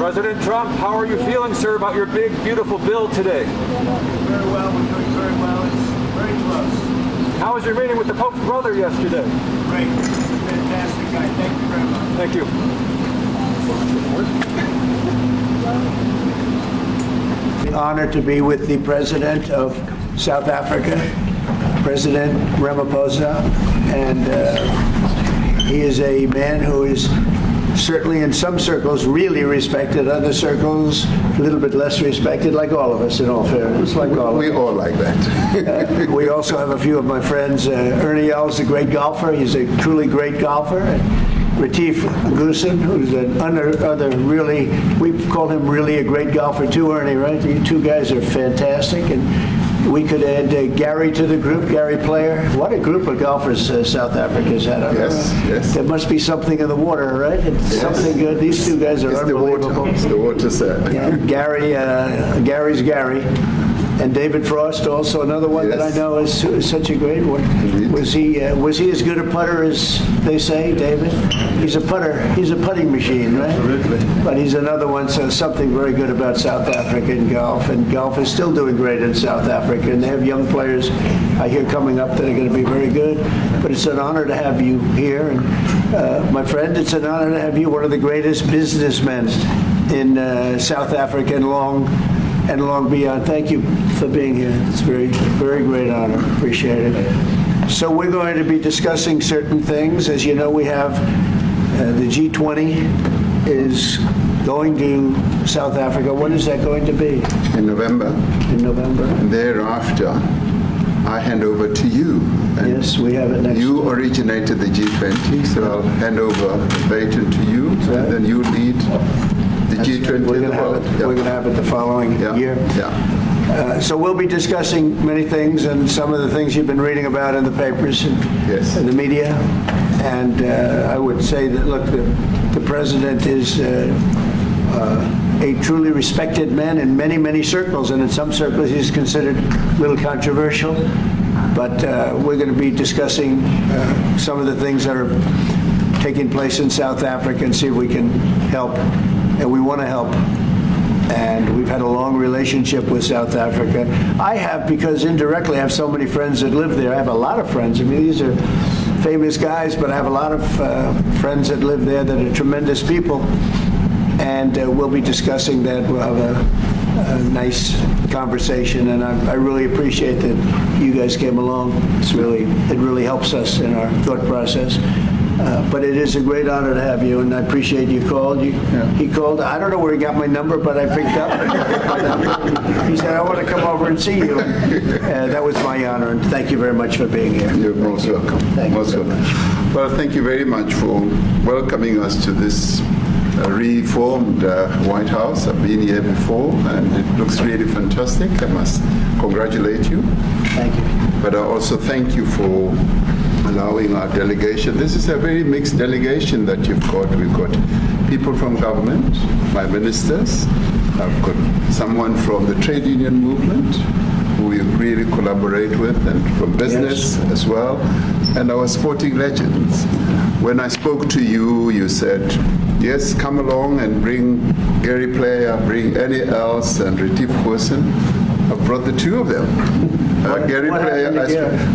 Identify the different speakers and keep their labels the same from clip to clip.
Speaker 1: President Trump, how are you feeling, sir, about your big, beautiful bill today?
Speaker 2: Very well. We're doing very well. It's very close.
Speaker 1: How was your meeting with the Pope's brother yesterday?
Speaker 2: Great. Fantastic guy. Thank you very much.
Speaker 1: Thank you.
Speaker 3: Honored to be with the President of South Africa, President Ramaphosa, and he is a man who is certainly in some circles really respected, other circles a little bit less respected, like all of us in all fairness, like all of us.
Speaker 4: We all like that.
Speaker 3: We also have a few of my friends. Ernie Els, a great golfer. He's a truly great golfer. Retief Goosen, who's another really, we call him really a great golfer too, Ernie, right? You two guys are fantastic. And we could add Gary to the group, Gary Player. What a group of golfers South Africa's had.
Speaker 4: Yes, yes.
Speaker 3: There must be something in the water, right? It's something good. These two guys are unbelievable.
Speaker 4: It's the water, sir.
Speaker 3: Yeah, Gary's Gary. And David Frost, also another one that I know is such a great one. Was he as good a putter as they say, David? He's a putter. He's a putting machine, right?
Speaker 4: Absolutely.
Speaker 3: But he's another one. So something very good about South African golf, and golf is still doing great in South Africa. And they have young players I hear coming up that are going to be very good. But it's an honor to have you here, and my friend, it's an honor to have you, one of the greatest businessmen in South Africa and long beyond. Thank you for being here. It's a very, very great honor. Appreciate it. So we're going to be discussing certain things. As you know, we have the G20 is going to South Africa. When is that going to be?
Speaker 4: In November.
Speaker 3: In November.
Speaker 4: And thereafter, I hand over to you. And
Speaker 3: yes, we have it next.
Speaker 4: You originated the G20, so I'll hand over the baton to you, and then you lead the G20
Speaker 3: We're
Speaker 4: in the world.
Speaker 3: going to have it the following year.
Speaker 4: Yeah.
Speaker 3: So we'll be discussing many things, and some of the things you've been reading about in the papers and the media. And I would say that, look, the president is a truly respected man in many, many circles, and in some circles he's considered a little controversial. But we're going to be discussing some of the things that are taking place in South Africa and see if we can help. And we want to help. And we've had a long relationship with South Africa. I have, because indirectly I have so many friends that live there. I have a lot of friends. I mean, these are famous guys, but I have a lot of friends that live there that are tremendous people. And we'll be discussing that. We'll have a nice conversation, and I really appreciate that you guys came along. It really helps us in our thought process. But it is a great honor to have you, and I appreciate you called. He called. I don't know where he got my number, but I picked up. He said, I want to come over and see you. That was my honor, and thank you very much for being here.
Speaker 4: You're most welcome.
Speaker 3: Thank you so much.
Speaker 4: Well, thank you very much for welcoming us to this reformed White House. I've been here before, and it looks really fantastic. I must congratulate you.
Speaker 3: Thank you.
Speaker 4: But I also thank you for allowing our delegation. This is a very mixed delegation that you've got. We've got people from government, my ministers. I've got someone from the trade union movement who we really collaborate with, and from business as well, and our sporting legends. When I spoke to you, you said, yes, come along and bring Gary Player, bring Ernie Els and Retief Goosen. I've brought the two of them. Gary Player,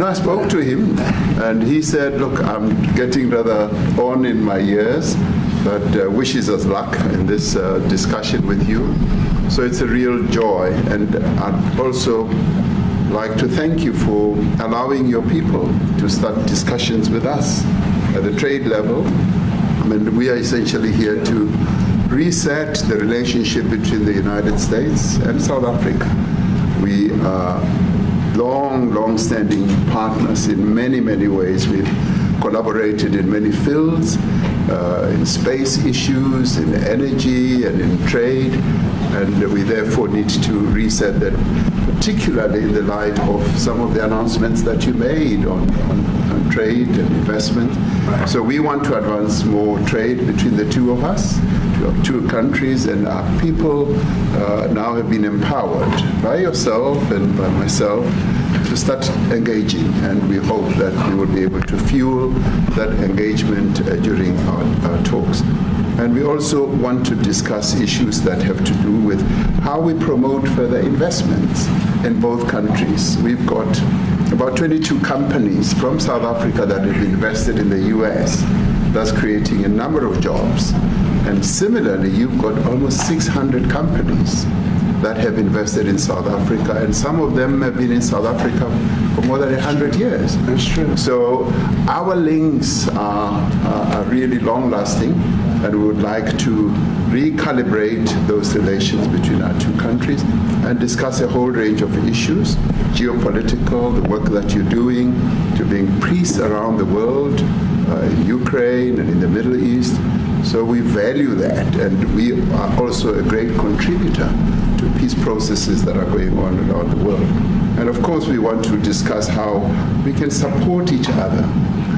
Speaker 4: I spoke to him, and he said, look, I'm getting rather on in my years, but wishes us luck in this discussion with you. So it's a real joy, and I'd also like to thank you for allowing your people to start discussions with us at the trade level. I mean, we are essentially here to reset the relationship between the United States and South Africa. We are long-standing partners in many, many ways. We've collaborated in many fields, in space issues, in energy, and in trade, and we therefore need to reset that, particularly in the light of some of the announcements that you made on trade and investment. Right. So we want to advance more trade between the two of us, two countries, and our people now have been empowered by yourself and by myself to start engaging, and we hope that we will be able to fuel that engagement during our talks. And we also want to discuss issues that have to do with how we promote further investments in both countries. We've got about 22 companies from South Africa that have invested in the US, thus creating a number of jobs. And similarly, you've got almost 600 companies that have invested in South Africa, and some of them have been in South Africa for more than 100 years.
Speaker 3: That's true.
Speaker 4: So our links are really long-lasting, and we would like to recalibrate those relations between our two countries and discuss a whole range of issues, geopolitical, the work that you're doing to bring peace around the world, in Ukraine and in the Middle East. So we value that, and we are also a great contributor to peace processes that are going on around the world. And of course, we want to discuss how we can support each other.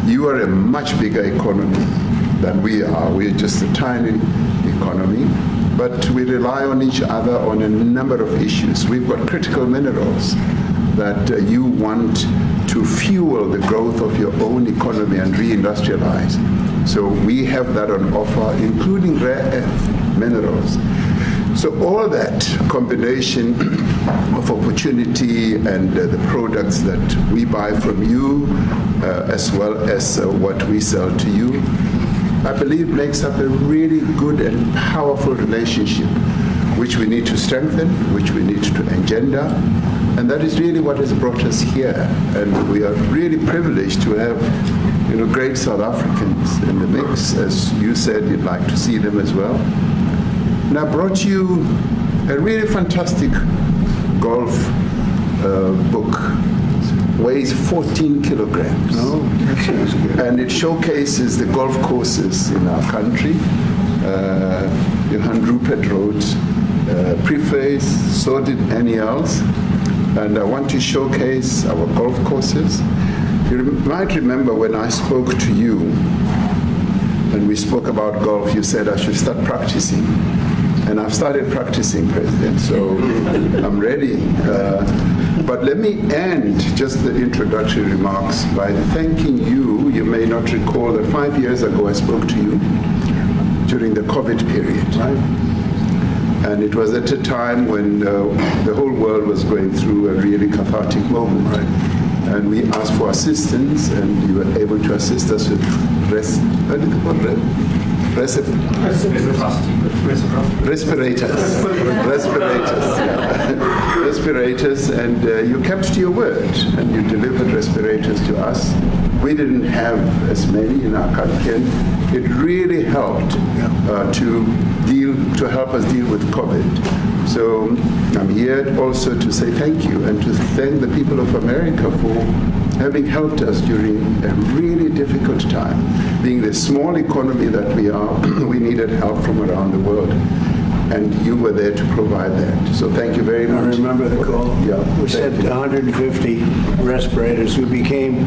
Speaker 4: You are a much bigger economy than we are. We're just a tiny economy, but we rely on each other on a number of issues. We've got critical minerals that you want to fuel the growth of your own economy and reindustrialize. So we have that on offer, including rare earth minerals. So all that combination of opportunity and the products that we buy from you, as well as what we sell to you, I believe makes up a really good and powerful relationship, which we need to strengthen, which we need to engender. And that is really what has brought us here. And we are really privileged to have great South Africans in the mix. As you said, you'd like to see them as well. And I brought you a really fantastic golf book. Weighs 14 kilograms.
Speaker 3: Oh, that sounds good.
Speaker 4: And it showcases the golf courses in our country. Johan Rupert wrote preface, so did Annie else. And I want to showcase our golf courses. You might remember when I spoke to you, and we spoke about golf, you said I should start practicing. And I've started practicing, President, so I'm ready. But let me end just the introductory remarks by thanking you. You may not recall that 5 years ago I spoke to you during the COVID period.
Speaker 3: Right.
Speaker 4: And it was at a time when the whole world was going through a really cathartic moment.
Speaker 3: Right.
Speaker 4: And we asked for assistance, and you were able to assist us with respirators, and you kept to your word, and you delivered respirators to us. We didn't have as many in our country, and it really helped to help us deal with COVID. So I'm here also to say thank you and to thank the people of America for having helped us during a really difficult time. Being the small economy that we are, we needed help from around the world. And you were there to provide that. So thank you very much.
Speaker 3: I remember the call.
Speaker 4: Yeah.
Speaker 3: We sent 150 respirators. We became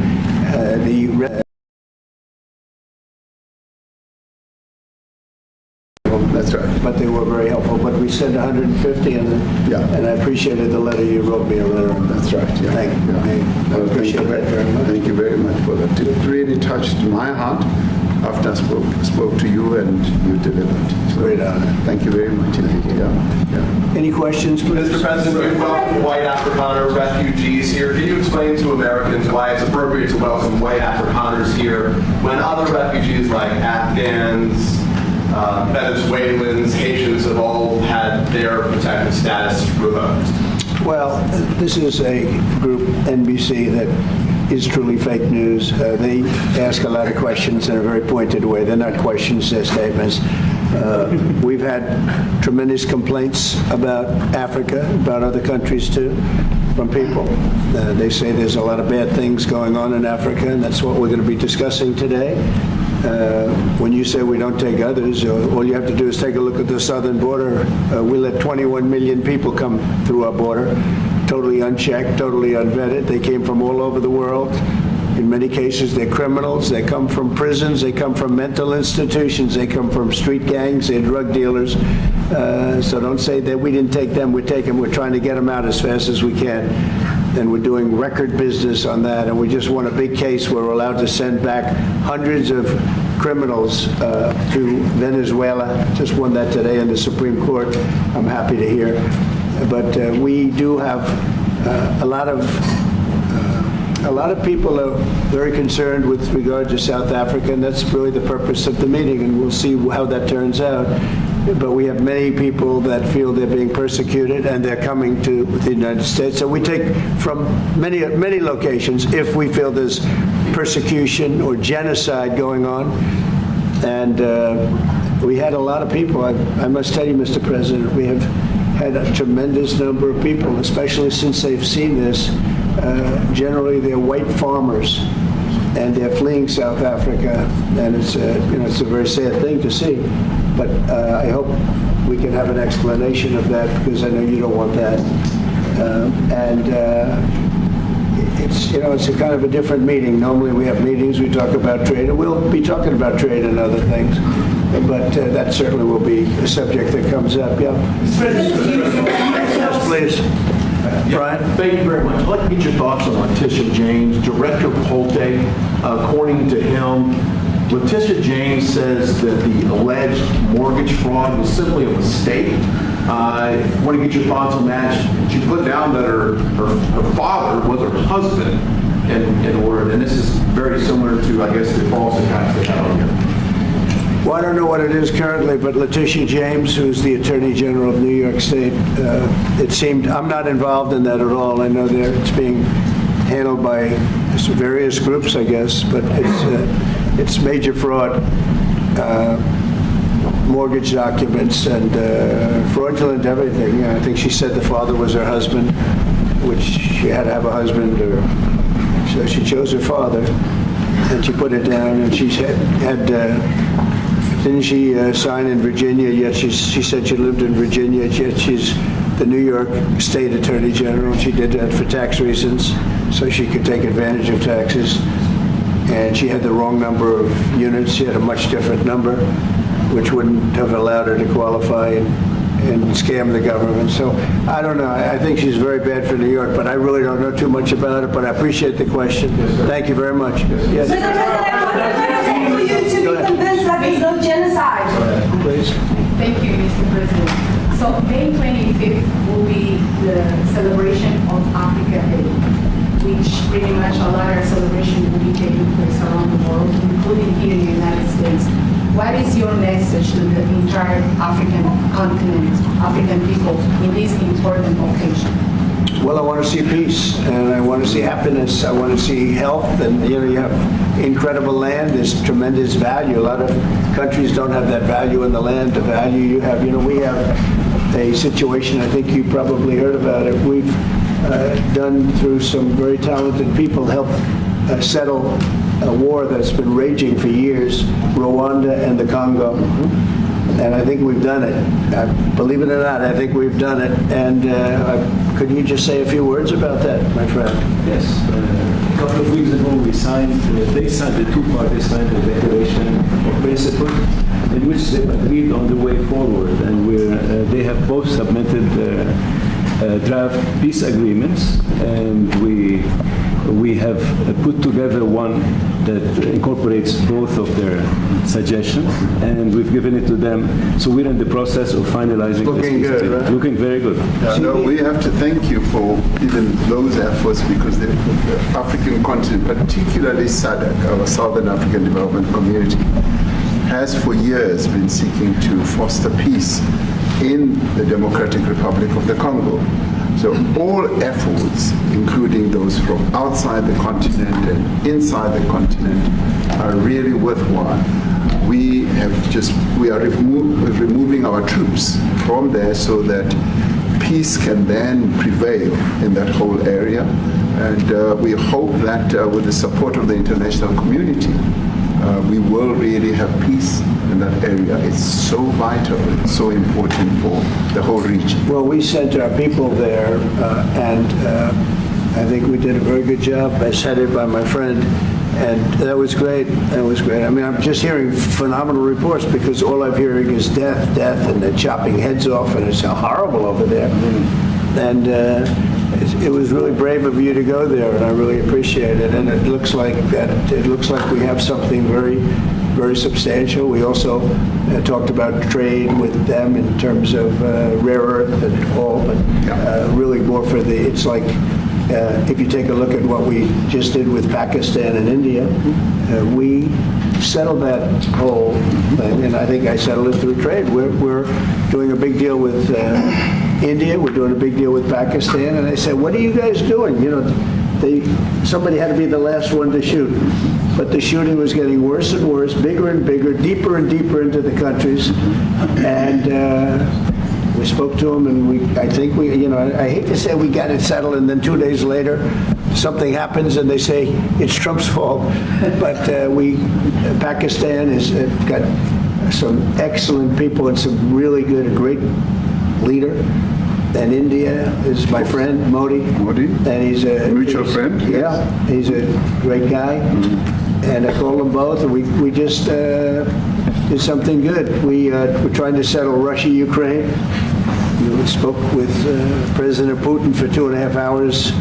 Speaker 4: That's right.
Speaker 3: but they were very helpful. But we sent 150, and I appreciated the letter you wrote me. A letter.
Speaker 4: That's right. Yeah.
Speaker 3: Thank you. I appreciate that very much.
Speaker 4: Thank you very much for that. It really touched my heart after I spoke to you, and you delivered. So,
Speaker 3: Great honor.
Speaker 4: Thank you very much. Yeah.
Speaker 3: Any questions, please?
Speaker 5: Mr. President, we welcome white Afrikaner refugees here. Can you explain to Americans why it's appropriate to welcome white Afrikaners here when other refugees like Afghans, Venezuelans, Haitians have all had their protected status revoked?
Speaker 3: Well, this is a group, NBC, that is truly fake news. They ask a lot of questions in a very pointed way. They're not questions, they're statements. We've had tremendous complaints about Africa, about other countries too, from people. They say there's a lot of bad things going on in Africa, and that's what we're going to be discussing today. When you say we don't take others, all you have to do is take a look at the southern border. We let 21 million people come through our border, totally unchecked, totally unvetted. They came from all over the world. In many cases, they're criminals. They come from prisons. They come from mental institutions. They come from street gangs. They're drug dealers. So don't say that we didn't take them. We're trying to get them out as fast as we can. and we're doing record business on that, and we just won a big case where we're allowed to send back hundreds of criminals to Venezuela. Just won that today in the Supreme Court. I'm happy to hear. But we do have a lot of people are very concerned with regard to South Africa, and that's really the purpose of the meeting, and we'll see how that turns out. But we have many people that feel they're being persecuted, and they're coming to the United States. So we take from many locations if we feel there's persecution or genocide going on. And we had a lot of people. I must tell you, Mr. President, we have had a tremendous number of people, especially since they've seen this. Generally, they're white farmers, and they're fleeing South Africa, and it's it's a very sad thing to see. But I hope we can have an explanation of that, because I know you don't want that. It's a kind of a different meeting. Normally, we have meetings, we talk about trade, and we'll be talking about trade and other things. But that certainly will be a subject that comes up. Yeah. Yes, please. Brian?
Speaker 6: Thank you very much. I'd like to get your thoughts on Letitia James, Director Polte. According to him, Letitia James says that the alleged mortgage fraud was simply a mistake. I want to get your thoughts on that. She put down that her father was her husband in order, and this is very similar to, I guess, the false accounts they have on here.
Speaker 3: Well, I don't know what it is currently, but Letitia James, who's the Attorney General of New York State, it seemed, I'm not involved in that at all. I know it's being handled by various groups, I guess, but it's major fraud, mortgage documents, and fraudulent everything. I think she said the father was her husband, which she had to have a husband, so she chose her father, and she put it down, and she had didn't she sign in Virginia, yet she said she lived in Virginia, yet she's the New York State Attorney General. She did that for tax reasons, so she could take advantage of taxes. And she had the wrong number of units. She had a much different number, which wouldn't have allowed her to qualify and scam the government. So I don't know. I think she's very bad for New York, but I really don't know too much about it, but I appreciate the question. Thank you very much. Yes.
Speaker 7: Mr. President, for you to be convinced that there's no genocide.
Speaker 3: Please.
Speaker 8: Thank you, Mr. President. So May 25th will be the celebration of Africa Day, which pretty much a lot of celebration will be taking place around the world, including here in the United States. What is your message to the entire African continent, African people in this important occasion?
Speaker 3: Well, I want to see peace, and I want to see happiness. I want to see health, and you have incredible land. There's tremendous value. A lot of countries don't have that value in the land. The value you have. We have a situation. I think you probably heard about it. We've done through some very talented people help settle a war that's been raging for years, Rwanda and the Congo. And I think we've done it. Believe it or not, I think we've done it. And could you just say a few words about that, my friend?
Speaker 9: Yes. A couple of weeks ago, the two parties signed a declaration of principle in which they agreed on the way forward. And they have both submitted draft peace agreements, and we have put together one that incorporates both of their suggestions, and we've given it to them. So we're in the process of finalizing.
Speaker 3: Looking
Speaker 9: this
Speaker 3: good, right?
Speaker 9: Looking very good.
Speaker 4: No, we have to thank you for even those efforts, because the African continent, particularly SADC, our Southern African Development Community, has for years been seeking to foster peace in the Democratic Republic of the Congo. So all efforts, including those from outside the continent and inside the continent, are really worthwhile. We are removing our troops from there so that peace can then prevail in that whole area. And we hope that with the support of the international community, we will really have peace in that area. It's so vital, it's so important for the whole region.
Speaker 3: Well, we sent our people there, and I think we did a very good job, as headed by my friend, and that was great. That was great. I mean, I'm just hearing phenomenal reports, because all I'm hearing is death, and they're chopping heads off, and it's horrible over there. And it was really brave of you to go there, and I really appreciate it. And it looks like we have something very, very substantial. We also talked about trade with them in terms of rare earth and all, but really more for the, it's like, if you take a look at what we just did with Pakistan and India, we settled that whole thing, and I think I settled it through trade. We're doing a big deal with India, we're doing a big deal with Pakistan, and I said, what are you guys doing? You know, somebody had to be the last one to shoot, but the shooting was getting worse and worse, bigger and bigger, deeper and deeper into the countries, and we spoke to them, and I think I hate to say we got it settled, and then 2 days later, something happens, and they say it's Trump's fault. But Pakistan has got some excellent people and some really good, a great leader. And India is my friend, Modi. And he's a
Speaker 4: mutual friend.
Speaker 3: Yeah, he's a great guy. And I called them both, and we just did something good. We're trying to settle Russia, Ukraine. We spoke with President Putin for 2.5 hours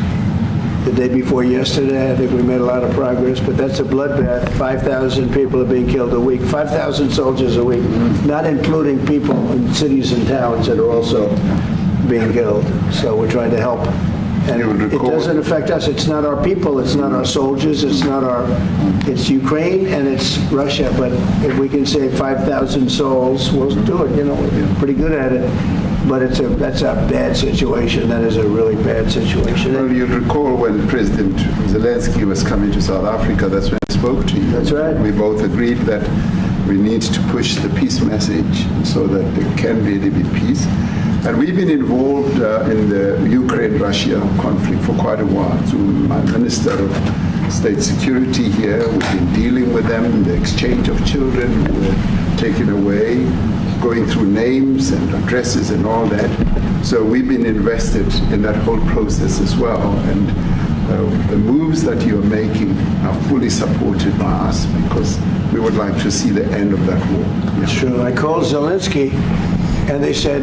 Speaker 3: the day before yesterday. I think we made a lot of progress, but that's a bloodbath. 5,000 people are being killed a week, 5,000 soldiers a week, not including people in cities and towns that are also being killed. So we're trying to help. And it doesn't affect us. It's not our people. It's not our soldiers. It's Ukraine and it's Russia. But if we can save 5,000 souls, we'll do it. You know, we're pretty good at it. But that's a bad situation. That is a really bad situation.
Speaker 4: Well, you'll recall when President Zelensky was coming to South Africa, that's when I spoke to you.
Speaker 3: That's right.
Speaker 4: We both agreed that we need to push the peace message so that there can really be peace. And we've been involved in the Ukraine-Russia conflict for quite a while through my Minister of State Security here. We've been dealing with them, the exchange of children who were taken away, going through names and addresses and all that. So we've been invested in that whole process as well. And the moves that you're making are fully supported by us because we would like to see the end of that war.
Speaker 3: That's true. I called Zelensky and they said,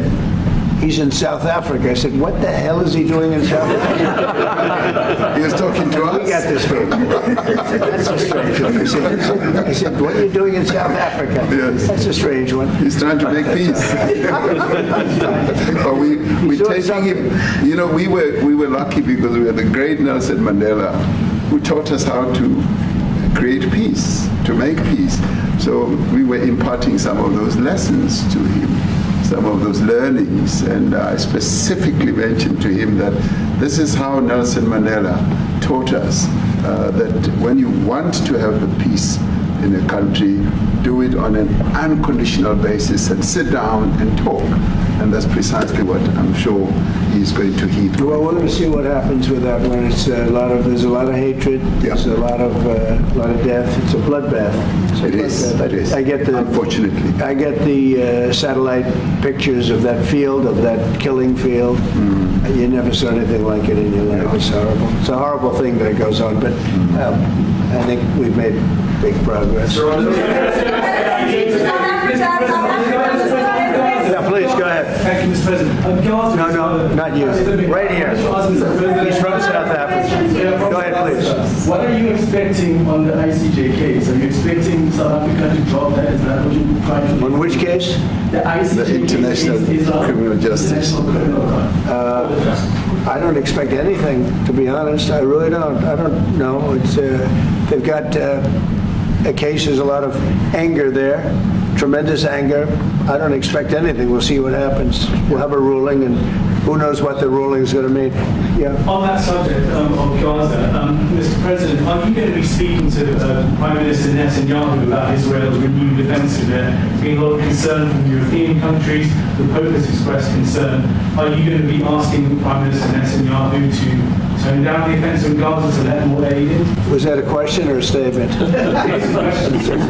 Speaker 3: he's in South Africa. I said, what the hell is he doing in South Africa?
Speaker 4: He was talking to us.
Speaker 3: We got this from. That's a strange one. I said, what are you doing in South Africa?
Speaker 4: Yes.
Speaker 3: That's a strange one.
Speaker 4: He's trying to make peace. But we're taking him, you know, we were lucky because we had the great Nelson Mandela who taught us how to create peace, to make peace. So we were imparting some of those lessons to him, some of those learnings, and I specifically mentioned to him that this is how Nelson Mandela taught us that when you want to have the peace in a country, do it on an unconditional basis and sit down and talk. And that's precisely what I'm sure he's going to heed.
Speaker 3: Well, we're going to see what happens with that when it's there's a lot of hatred, there's a lot of death. It's a bloodbath.
Speaker 4: It is.
Speaker 3: I get the,
Speaker 4: unfortunately.
Speaker 3: I get the satellite pictures of that field, of that killing field. You never saw anything like it in your life. It's horrible. It's a horrible thing that goes on, but I think we've made big progress. Yeah, please, go ahead.
Speaker 10: Thank you, Mr. President.
Speaker 3: No, not you. Right here. He's from South Africa. Go ahead, please.
Speaker 10: What are you expecting on the ICJ case? Are you expecting South Africa to drop that? Is that what you're trying to do?
Speaker 3: On which case?
Speaker 10: The ICJ
Speaker 4: The International
Speaker 10: case is
Speaker 4: Criminal Justice.
Speaker 3: I don't expect anything, to be honest. I really don't. I don't know. It's they've got a case. There's a lot of anger there, tremendous anger. I don't expect anything. We'll see what happens. We'll have a ruling, and who knows what the ruling is going to mean. Yeah.
Speaker 10: On that subject of Gaza, Mr. President, are you going to be speaking to Prime Minister Netanyahu about Israel's renewed offensive there? There's been a lot of concern from European countries. The Pope has expressed concern. Are you going to be asking Prime Minister Netanyahu to tone down the offensive in Gaza to let more aid in?
Speaker 3: Was that a question or a statement?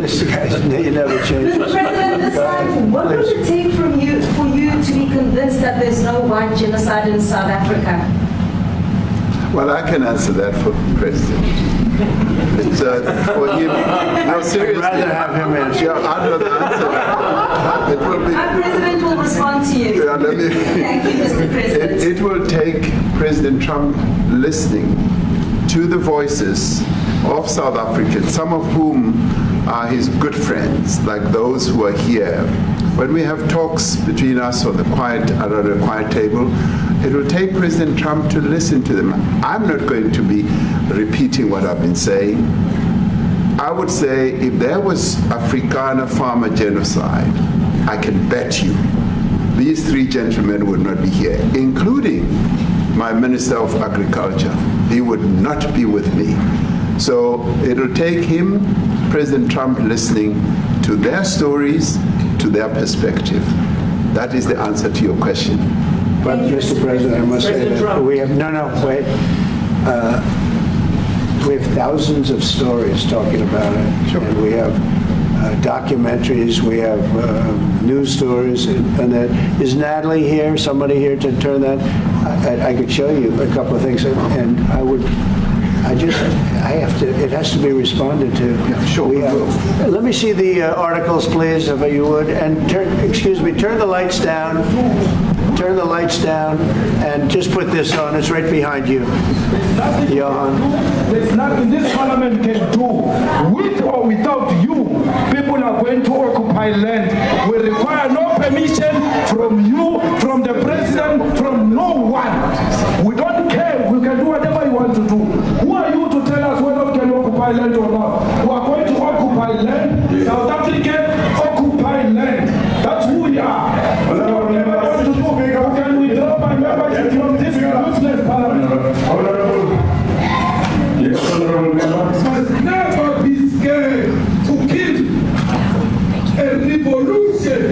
Speaker 3: This guy's, you never change.
Speaker 7: Mr. President, this time, what would it take for you to be convinced that there's no white genocide in South Africa?
Speaker 4: Well, I can answer that for President. It's for him. No, seriously.
Speaker 3: I'd rather have him answer.
Speaker 4: Yeah, I'd rather answer that. It will be.
Speaker 7: Our president will respond to you.
Speaker 4: Yeah, let me-
Speaker 7: Thank you, Mr. President.
Speaker 4: It will take President Trump listening to the voices of South Africans, some of whom are his good friends, like those who are here. When we have talks between us on the quiet, around a quiet table, it will take President Trump to listen to them. I'm not going to be repeating what I've been saying. I would say if there was Afrikaner farmer genocide, I can bet you these three gentlemen would not be here, including my Minister of Agriculture. He would not be with me. So it'll take him, President Trump, listening to their stories, to their perspective. That is the answer to your question.
Speaker 3: But, Mr. President, I must say that we have, wait. We have thousands of stories talking about it. Sure. And we have documentaries, we have news stories, and that. Is Natalie here, somebody here to turn that? I could show you a couple of things, and it has to be responded to.
Speaker 4: Yeah, sure.
Speaker 3: Let me see the articles, please, if you would, and turn the lights down. Turn the lights down, and just put this on. It's right behind you, Johan.
Speaker 11: There's nothing this parliament can do. With or without you, people are going to occupy land. We require no permission from you, from the president, from no one. We don't care. We can do whatever you want to do. Who are you to tell us whether we can occupy land or not? We are going to occupy land. South Africa occupy land. That's who we are. Can we drop my membership from this useless parliament? Yes, honorable member. Must never be scared to kill. A revolution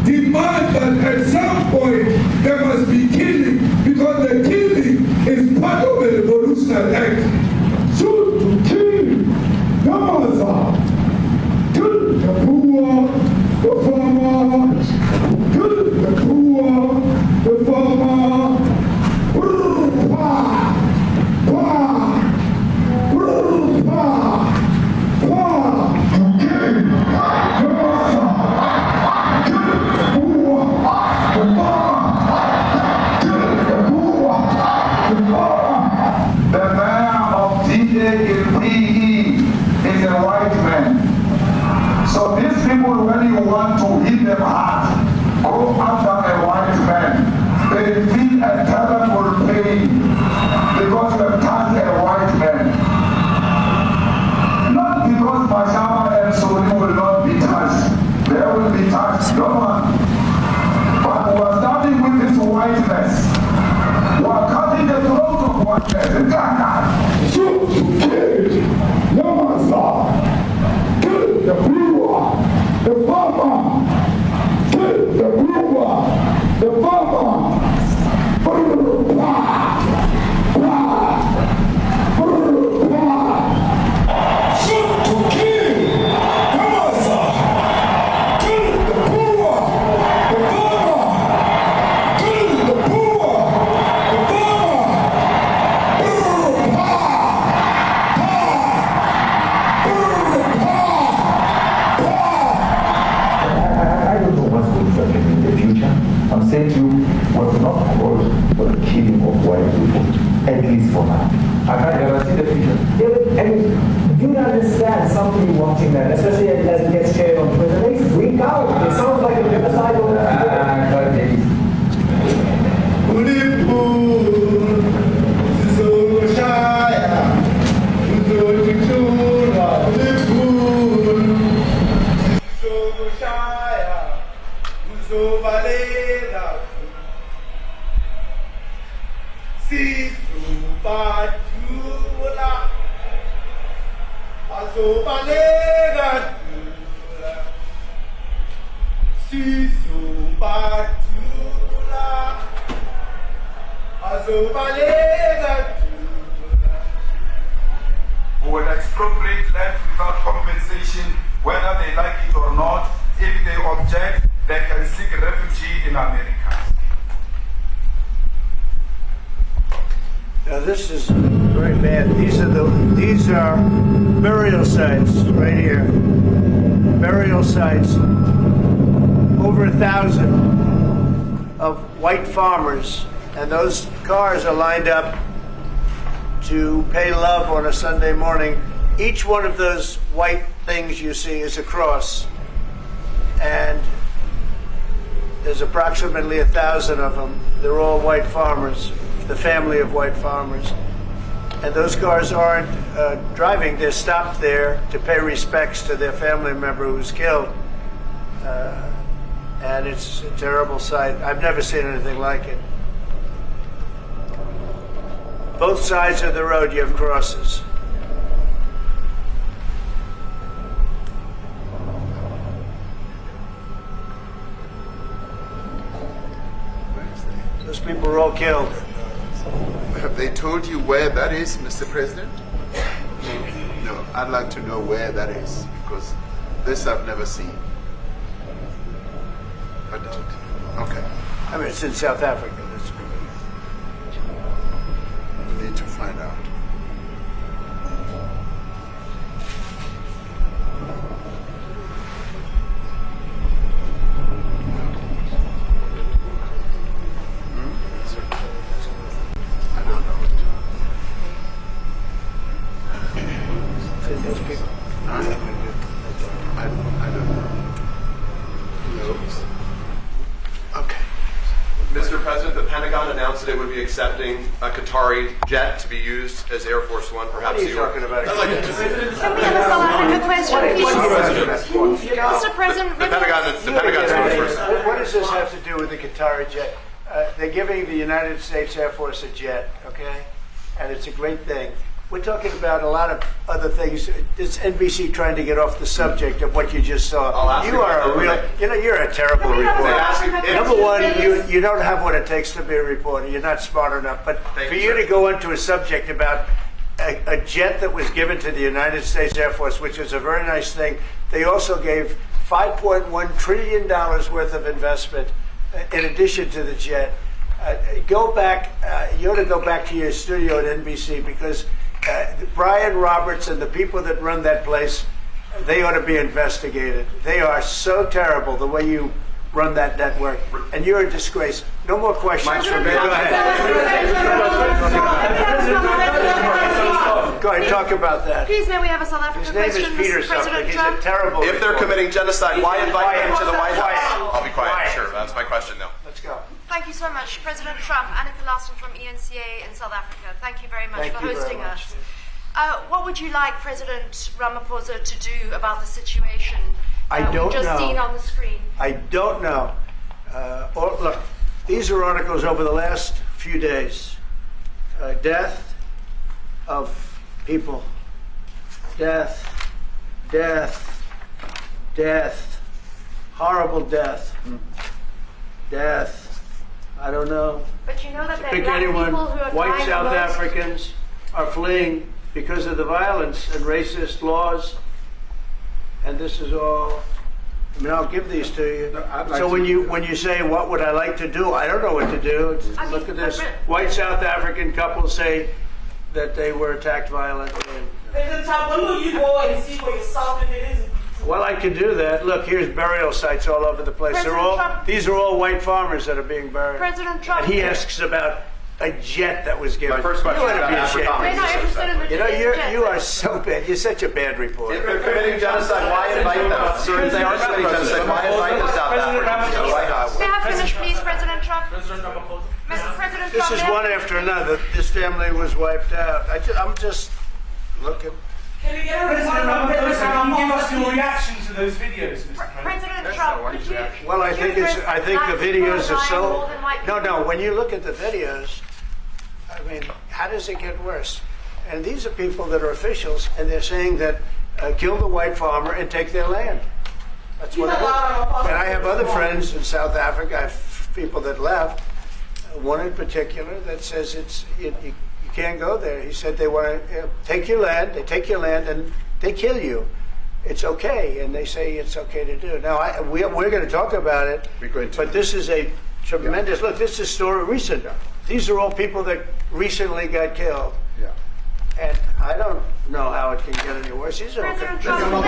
Speaker 11: demands that at some point there must be killing, because the killing is part of a revolutionary act. Shoot to kill. Yamaza. Kill the poor, the farmer. Kill the poor, the farmer.
Speaker 12: The man of D-A-L-P-E is a white man. So these people, when you want to hit them hard, go after a white man. They feel a terrible pain because you have touched a white man. Not because Mashama and Soli will not be touched. They will be touched, no one. But we are starting with this whiteness. We are cutting the throat of whiteness.
Speaker 11: Shoot to kill. Yamaza. Kill the brewer, the farmer. Kill the brewer, the farmer. Shoot to kill. Yamaza. Kill the brewer, the farmer. Kill the brewer, the farmer.
Speaker 12: I don't know what's going to happen in the future. I'm saying to you, was not called for the killing of white people, at least for now. I can't guarantee the future.
Speaker 13: And you understand somebody watching that, especially as it gets shared on Twitter, they freak out. It sounds like a genocidal.
Speaker 12: Who will expropriate land without compensation, whether they like it or not. If they object, they can seek refuge in America.
Speaker 3: Now this is very bad. These are burial sites right here. Burial sites. Over 1,000 of white farmers, and those cars are lined up to pay love on a Sunday morning. Each one of those white things you see is a cross, and there's approximately 1,000 of them. They're all white farmers, the family of white farmers. And those cars aren't driving, they're stopped there to pay respects to their family member who was killed. And it's a terrible sight. I've never seen anything like it. Both sides of the road you have crosses. Those people were all killed.
Speaker 4: Have they told you where that is, Mr. President? No, I'd like to know where that is, because this I've never seen. But, okay.
Speaker 3: I mean, it's in South Africa. That's
Speaker 4: We need to find out. I don't know.
Speaker 3: those people.
Speaker 4: I don't know. No. Okay.
Speaker 5: Mr. President, the Pentagon announced that it would be accepting a Qatari jet to be used as Air Force One. Perhaps
Speaker 3: What are you talking about?
Speaker 14: Can we have a South Africa question, please? Mr. President,
Speaker 5: the Pentagon's going first.
Speaker 3: What does this have to do with the Qatari jet? They're giving the United States Air Force a jet, okay? And it's a great thing. We're talking about a lot of other things. It's NBC trying to get off the subject of what you just saw. You are a real, you're a terrible reporter. Number one, you don't have what it takes to be a reporter. You're not smart enough. But for you to go into a subject about a jet that was given to the United States Air Force, which is a very nice thing, they also gave $5.1 trillion worth of investment in addition to the jet. Go back, you ought to go back to your studio at NBC, because Brian Roberts and the people that run that place, they ought to be investigated. They are so terrible the way you run that network, and you're a disgrace. No more questions from me. Go ahead. Go ahead, talk about that.
Speaker 14: Please, may we have a South African question, Mr. President Trump?
Speaker 3: He's a terrible
Speaker 5: If they're committing genocide, why invite them to the White House?
Speaker 3: Quiet.
Speaker 5: I'll be quiet. Sure, that's my question now.
Speaker 3: Let's go.
Speaker 14: Thank you so much, President Trump. Annika Larson from ENCA in South Africa. Thank you very much for hosting us. What would you like President Ramaphosa to do about the situation we've just seen on the screen?
Speaker 3: I don't know. Look, these are articles over the last few days. Death of people. Death. Death. Death. Horrible death. Death. I don't know.
Speaker 14: But you know that there
Speaker 3: Pick
Speaker 14: are
Speaker 3: anyone.
Speaker 14: people who are
Speaker 3: White
Speaker 14: dying
Speaker 3: South
Speaker 14: most.
Speaker 3: Africans are fleeing because of the violence and racist laws. And this is all. I mean, I'll give these to you. So when you say, what would I like to do? I don't know what to do. Look at this. White South African couple say that they were attacked violently.
Speaker 15: President Trump, when will you go and see for yourself if it is?
Speaker 3: Well, I could do that. Look, here's burial sites all over the place. These are all white farmers that are being buried.
Speaker 14: President Trump.
Speaker 3: And he asks about a jet that was given.
Speaker 5: My first question
Speaker 3: You ought
Speaker 5: is
Speaker 3: to be
Speaker 5: about
Speaker 3: ashamed.
Speaker 14: We're not interested in the jet.
Speaker 3: You are so bad. You're such a bad reporter.
Speaker 5: If they're committing genocide, why invite them? Sir, if they are committing genocide, why invite them to South Africa to the White House?
Speaker 14: May I finish, please, President Trump? President Trump.
Speaker 3: This is one after another. This family was wiped out. I'm just looking.
Speaker 15: Can we get a response from President Trump? Can you give us your reaction to those videos, Mr.
Speaker 14: President Trump, would you?
Speaker 3: Well, I think the videos are so. No. When you look at the videos, I mean, how does it get worse? And these are people that are officials, and they're saying that kill the white farmer and take their land. That's what it is. And I have other friends in South Africa. I have people that left. One in particular that says you can't go there. He said they want to take your land. They take your land and they kill you. It's okay, and they say it's okay to do. Now we're going to talk about it. But this is a tremendous look. This is story recent. These are all people that recently got killed.
Speaker 4: Yeah.
Speaker 3: And I don't know how it can get any worse. These are
Speaker 14: President Trump,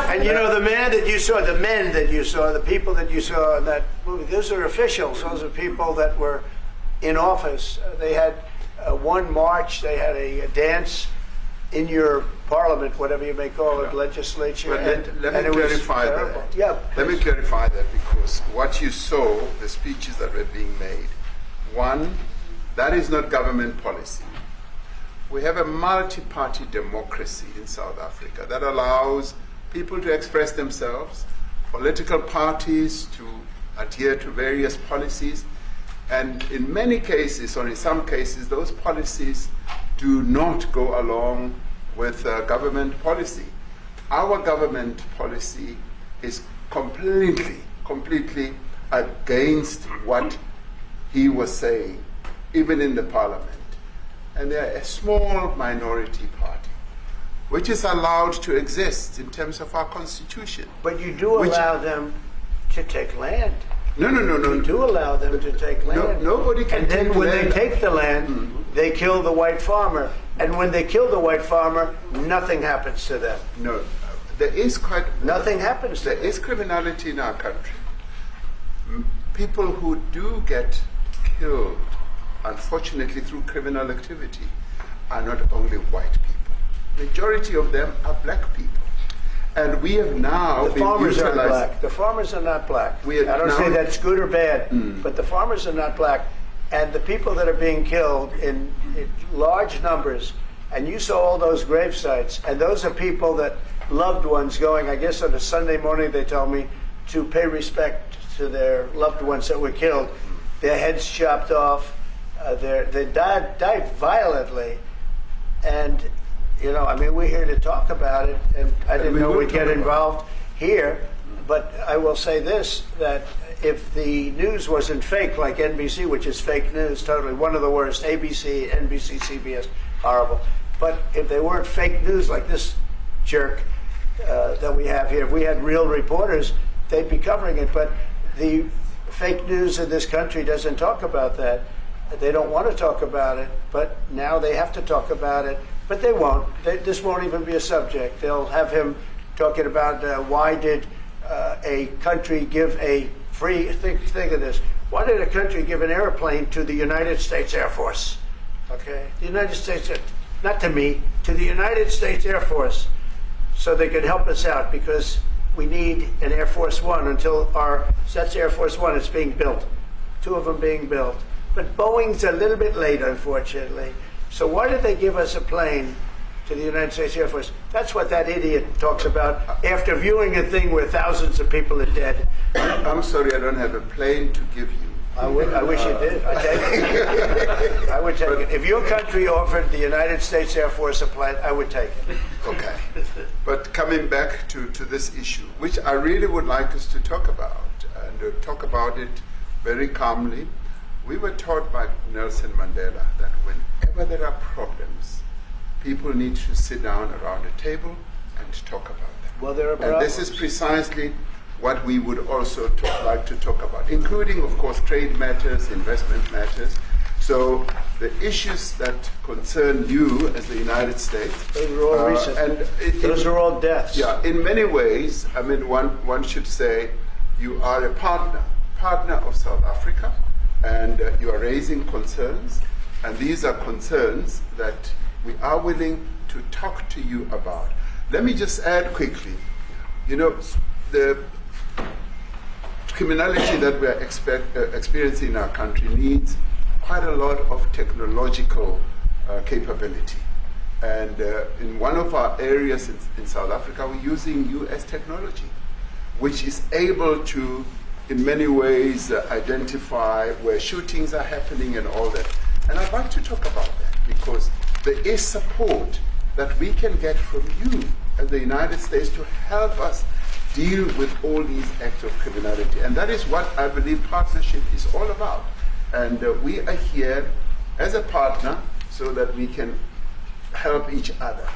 Speaker 3: and you know, the men that you saw, the people that you saw in that movie, those are officials. Those are people that were in office. They had one march, they had a dance in your parliament, whatever you may call it, legislature.
Speaker 4: But let me clarify that.
Speaker 3: Yeah.
Speaker 4: Let me clarify that, because what you saw, the speeches that were being made, one, that is not government policy. We have a multi-party democracy in South Africa that allows people to express themselves, political parties to adhere to various policies, and in many cases, or in some cases, those policies do not go along with government policy. Our government policy is completely against what he was saying, even in the parliament. And they're a small minority party, which is allowed to exist in terms of our constitution.
Speaker 3: But you do allow them to take land.
Speaker 4: No.
Speaker 3: You do allow them to take land.
Speaker 4: Nobody can
Speaker 3: take land. And then when they take the land, they kill the white farmer. And when they kill the white farmer, nothing happens to them.
Speaker 4: No, there is
Speaker 3: nothing happens to them.
Speaker 4: There is criminality in our country. People who do get killed, unfortunately, through criminal activity, are not only white people. Majority of them are black people. And we have now
Speaker 3: the farmers are black. The farmers are not black. I don't say that's good or bad, but the farmers are not black. And the people that are being killed in large numbers, and you saw all those grave sites, and those are people that loved ones going, I guess on a Sunday morning, they told me, to pay respect to their loved ones that were killed. Their heads chopped off. They died violently. And, you know, I mean, we're here to talk about it, and I didn't know we'd get involved here. But I will say this, that if the news wasn't fake, like NBC, which is fake news, totally, one of the worst, ABC, NBC, CBS, horrible. But if they weren't fake news like this jerk that we have here, if we had real reporters, they'd be covering it. But the fake news in this country doesn't talk about that. They don't want to talk about it, but now they have to talk about it. But they won't. This won't even be a subject. They'll have him talking about why did a country give a free, think of this, why did a country give an airplane to the United States Air Force? Okay, the United States, not to me, to the United States Air Force, so they could help us out, because we need an Air Force One until that's Air Force One, it's being built. 2 of them being built. But Boeing's a little bit late, unfortunately. So why did they give us a plane to the United States Air Force? That's what that idiot talks about after viewing a thing where thousands of people are dead.
Speaker 4: I'm sorry, I don't have a plane to give you.
Speaker 3: I wish you did. I take it. I would take it. If your country offered the United States Air Force a plane, I would take it.
Speaker 4: Okay. But coming back to this issue, which I really would like us to talk about, and talk about it very calmly. We were taught by Nelson Mandela that whenever there are problems, people need to sit down around a table and talk about them.
Speaker 3: Well, there are
Speaker 4: and this is precisely what we would also like to talk about, including, of course, trade matters, investment matters. So the issues that concern you as the United States.
Speaker 3: Those are all recent. And those are all deaths.
Speaker 4: Yeah, in many ways, I mean, one should say you are a partner of South Africa, and you are raising concerns, and these are concerns that we are willing to talk to you about. Let me just add quickly, you know, the criminality that we are experiencing in our country needs quite a lot of technological capability. And in one of our areas in South Africa, we're using US technology, which is able to, in many ways, identify where shootings are happening and all that. And I'd like to talk about that, because there is support that we can get from you as the United States to help us deal with all these acts of criminality. And that is what I believe partnership is all about. And we are here as a partner so that we can help each other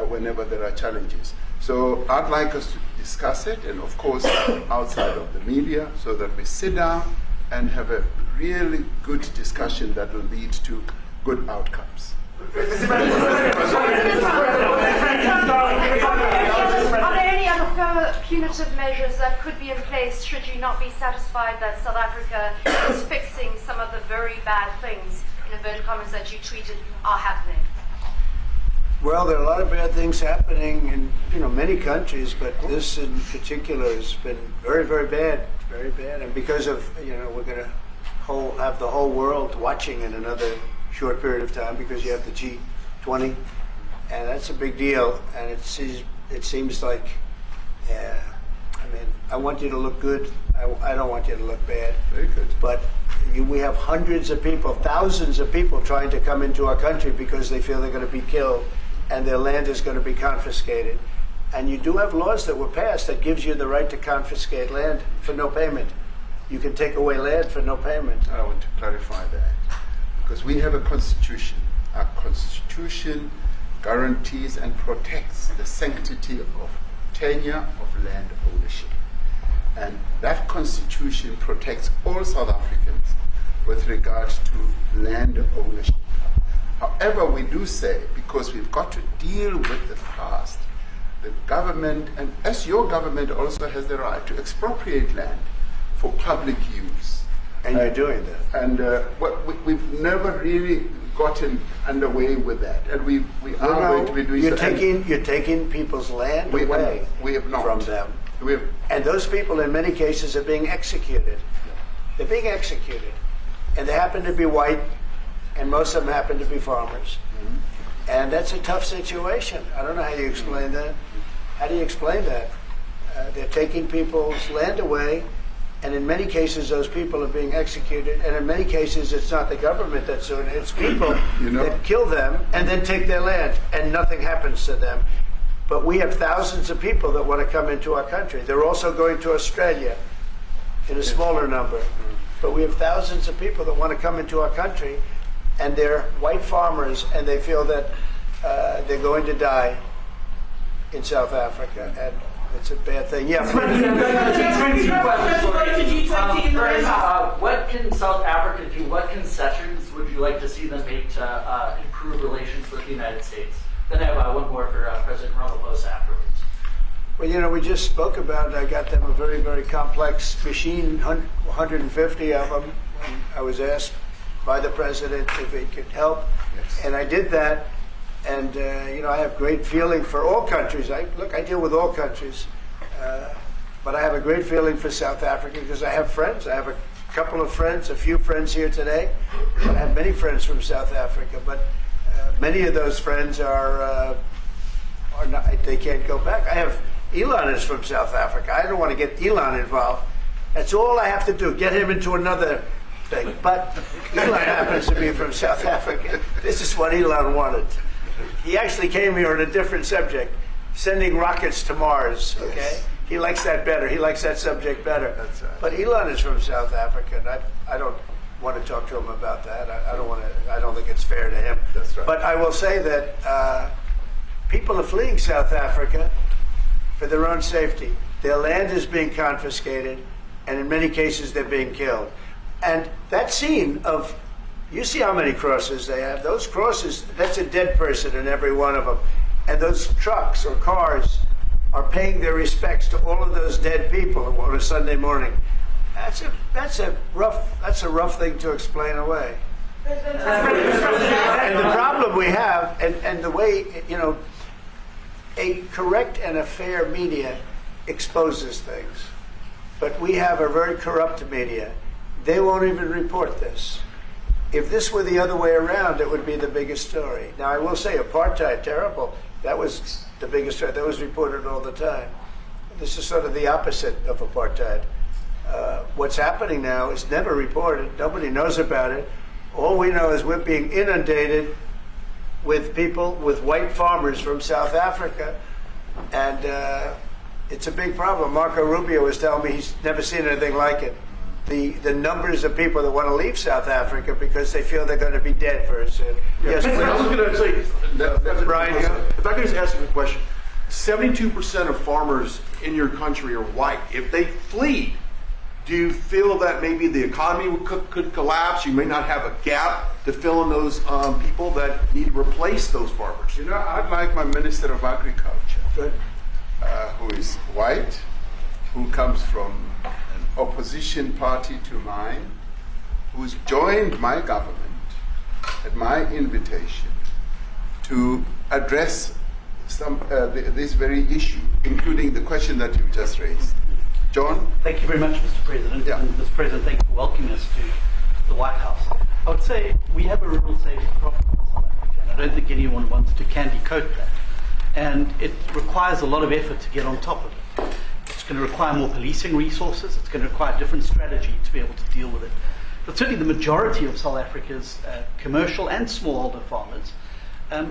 Speaker 4: whenever there are challenges. So I'd like us to discuss it, and of course outside of the media, so that we sit down and have a really good discussion that will lead to good outcomes.
Speaker 14: Are there any other further punitive measures that could be in place should you not be satisfied that South Africa is fixing some of the very bad things, in inverted commas, that you tweeted are happening?
Speaker 3: Well, there are a lot of bad things happening in many countries, but this in particular has been very, very bad, and because of we're going to have the whole world watching in another short period of time because you have the G20, and that's a big deal. And it seems like, I want you to look good. I don't want you to look bad.
Speaker 4: Very good.
Speaker 3: But we have hundreds of people, thousands of people trying to come into our country because they feel they're going to be killed and their land is going to be confiscated. And you do have laws that were passed that gives you the right to confiscate land for no payment. You can take away land for no payment.
Speaker 4: I want to clarify that. Because we have a constitution. Our constitution guarantees and protects the sanctity of tenure of land ownership. And that constitution protects all South Africans with regards to land ownership. However, we do say, because we've got to deal with the past, the government, and as your government also has the right to expropriate land for public use.
Speaker 3: And you're doing that.
Speaker 4: And we've never really gotten underway with that, and we are going to be doing
Speaker 3: you're
Speaker 4: so.
Speaker 3: You're taking people's land away from them. And those people, in many cases, are being executed. They're being executed, and they happen to be white, and most of them happen to be farmers. And that's a tough situation. I don't know how you explain that. How do you explain that? They're taking people's land away. And in many cases, those people are being executed. And in many cases, it's not the government that's doing it. It's people that kill them and then take their land, and nothing happens to them. But we have thousands of people that want to come into our country. They're also going to Australia in a smaller number. But we have thousands of people that want to come into our country, and they're white farmers, and they feel that they're going to die in South Africa. And it's a bad thing. Yeah.
Speaker 16: What can South Africa do? What concessions would you like to see them make to improve relations with the United States? Then I have one more for President Ramaphosa afterwards.
Speaker 3: Well, we just spoke about, I got them a very, very complex machine, 150 of them. And I was asked by the president if he could help, and I did that. And, I have great feeling for all countries. I deal with all countries. But I have a great feeling for South Africa because I have friends. I have a couple of friends, a few friends here today. But I have many friends from South Africa. But many of those friends are not, they can't go back. I have, Elon is from South Africa. I don't want to get Elon involved. That's all I have to do, get him into another thing. But Elon happens to be from South Africa. This is what Elon wanted. He actually came here on a different subject, sending rockets to Mars, okay? Yes. He likes that better. He likes that subject better. That's right. But Elon is from South Africa, and I don't want to talk to him about that. I don't think it's fair to him.
Speaker 4: That's right.
Speaker 3: But I will say that people are fleeing South Africa for their own safety. Their land is being confiscated, and in many cases they're being killed. And that scene of, you see how many crosses they have. Those crosses, that's a dead person in every one of them. And those trucks or cars are paying their respects to all of those dead people on a Sunday morning. That's a rough thing to explain away. And the problem we have, and the way, a correct and a fair media exposes things. But we have a very corrupt media. They won't even report this. If this were the other way around, it would be the biggest story. Now, I will say apartheid, terrible. That was the biggest story. That was reported all the time. This is sort of the opposite of apartheid. What's happening now is never reported. Nobody knows about it. All we know is we're being inundated with people, with white farmers from South Africa, and it's a big problem. Marco Rubio was telling me he's never seen anything like it. The numbers of people that want to leave South Africa because they feel they're going to be dead very soon. Yes, please.
Speaker 6: I was going to say,
Speaker 3: Brian,
Speaker 6: if I could just ask you a question. 72% of farmers in your country are white. If they flee, Do you feel that maybe the economy could collapse? You may not have a gap to fill in those people that need to replace those farmers.
Speaker 4: You know, I'd like my Minister of Agriculture, who is white, who comes from an opposition party to mine, who's joined my government at my invitation to address this very issue, including the question that you just raised. John?
Speaker 16: Thank you very much, Mr. President.
Speaker 4: Yeah.
Speaker 16: And Mr. President, thank you for welcoming us to the White House. I would say we have a rural safety problem in South Africa, and I don't think anyone wants to candy coat that. And it requires a lot of effort to get on top of it. It's going to require more policing resources. It's going to require a different strategy to be able to deal with it. But certainly the majority of South Africa's commercial and smallholder farmers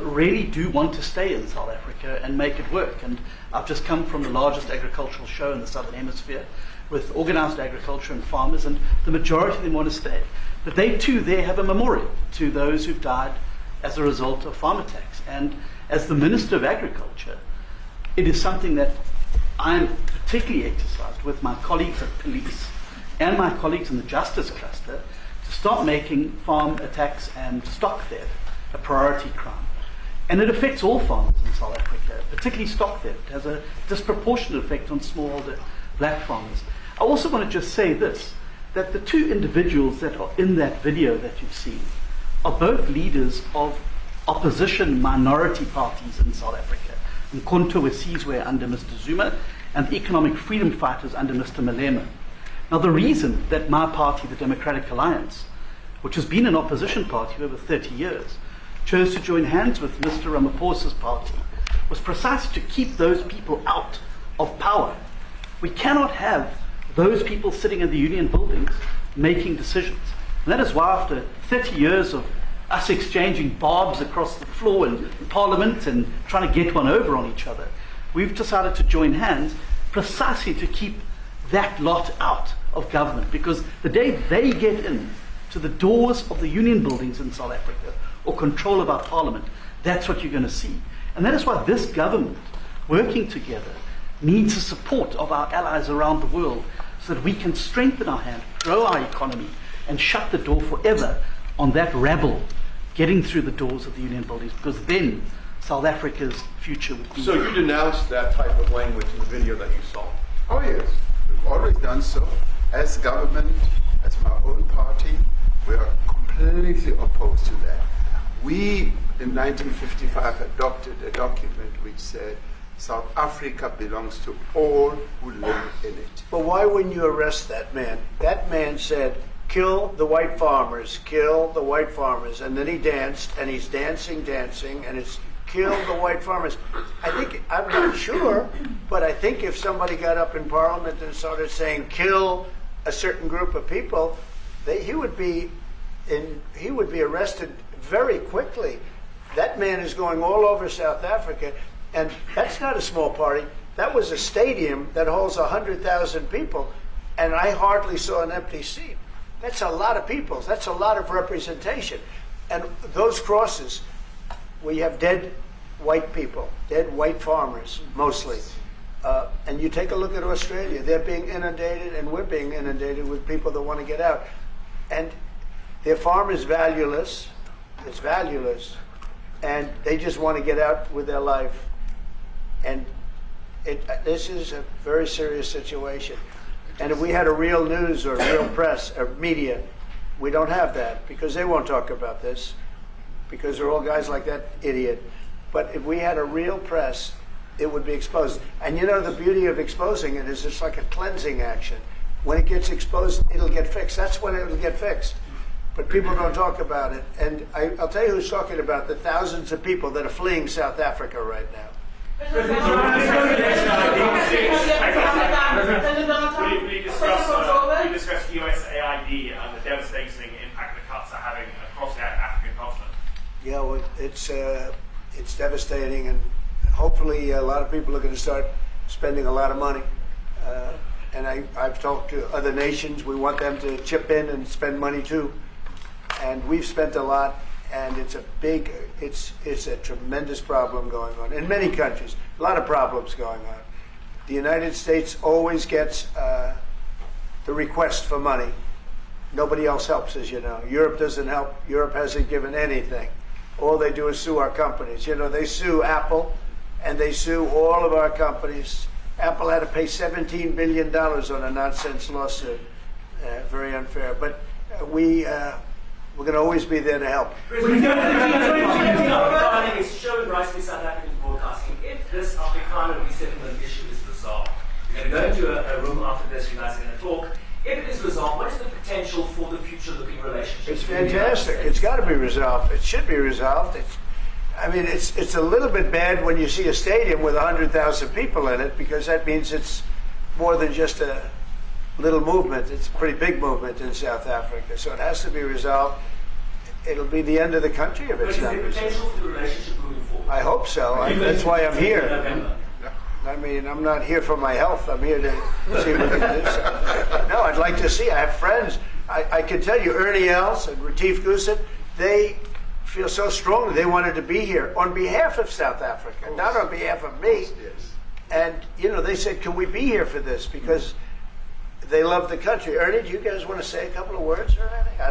Speaker 16: really do want to stay in South Africa and make it work. And I've just come from the largest agricultural show in the Southern Hemisphere with organized agriculture and farmers, and the majority of them want to stay. But they too there have a memorial to those who've died as a result of farm attacks. And as the Minister of Agriculture, it is something that I'm particularly exercised with my colleagues at police and my colleagues in the justice cluster to start making farm attacks and stock theft a priority crime. And it affects all farmers in South Africa, particularly stock theft. It has a disproportionate effect on smallholder black farmers. I also want to just say this, that the two individuals that are in that video that you've seen are both leaders of opposition minority parties in South Africa. Mkhonto Wesizwe under Mr. Zuma and the economic freedom fighters under Mr. Malema. Now the reason that my party, the Democratic Alliance, which has been an opposition party for over 30 years, chose to join hands with Mr. Ramaphosa's party was precisely to keep those people out of power. We cannot have those people sitting in the union buildings making decisions. And that is why after 30 years of us exchanging barbs across the floor in Parliament and trying to get one over on each other, we've decided to join hands precisely to keep that lot out of government. Because the day they get in to the doors of the union buildings in South Africa or control of our Parliament, that's what you're going to see. And that is why this government, working together, needs the support of our allies around the world so that we can strengthen our hand, grow our economy, and shut the door forever on that rabble getting through the doors of the union buildings, because then South Africa's future would be...
Speaker 6: So you denounced that type of language in the video that you saw?
Speaker 4: Oh yes, we've always done so. As government, as my own party, we are completely opposed to that. We, in 1955, adopted a document which said South Africa belongs to all who live in it.
Speaker 3: But why wouldn't you arrest that man? That man said, kill the white farmers, kill the white farmers. And then he danced, and he's dancing, and it's kill the white farmers. I'm not sure, but I think if somebody got up in Parliament and started saying kill a certain group of people, he would be arrested very quickly. That man is going all over South Africa, and that's not a small party. That was a stadium that holds 100,000 people, and I hardly saw an empty seat. That's a lot of people. That's a lot of representation. And those crosses, we have dead white people, dead white farmers, mostly. And you take a look at Australia, they're being inundated, and we're being inundated with people that want to get out. And their farm is valueless. It's valueless. And they just want to get out with their life. And this is a very serious situation. And if we had a real news or real press or media, we don't have that, because they won't talk about this, because they're all guys like that idiot. But if we had a real press, it would be exposed. And you know, the beauty of exposing it is it's like a cleansing action. When it gets exposed, it'll get fixed. That's when it'll get fixed. But people don't talk about it. And I'll tell you who's talking about the thousands of people that are fleeing South Africa right now.
Speaker 15: Will you discuss USAID and the devastating impact the cuts are having across the African continent?
Speaker 3: Yeah, well, it's devastating, and hopefully a lot of people are going to start spending a lot of money. And I've talked to other nations. We want them to chip in and spend money too. And we've spent a lot, and it's a tremendous problem going on in many countries. A lot of problems going on. The United States always gets the the request for money. Nobody else helps, as you know. Europe doesn't help. Europe hasn't given anything. All they do is sue our companies. You know, they sue Apple, and they sue all of our companies. Apple had to pay $17 billion on a nonsense lawsuit. Very unfair. But we're going to always be there to help.
Speaker 17: It's showing rightly South African broadcasting. If this Afrikaner resettlement issue is resolved, you're going to go into a room after this, you guys are going to talk. If it is resolved, what is the potential for the future-looking relationship?
Speaker 3: It's fantastic. It's got to be resolved. It should be resolved. It's a little bit bad when you see a stadium with 100,000 people in it, because that means it's more than just a little movement. It's a pretty big movement in South Africa. So it has to be resolved. It'll be the end of the country if it's not resolved.
Speaker 17: But is there potential for the relationship moving forward?
Speaker 3: I hope so. That's why I'm here. I mean, I'm not here for my health. I'm here to see if we can do something. No, I'd like to see. I have friends. I can tell you, Ernie Els and Retief Goosen, they feel so strongly they wanted to be here on behalf of South Africa, not on behalf of me. And, you know, they said, can we be here for this? Because they love the country. Ernie, do you guys want to say a couple of words or anything?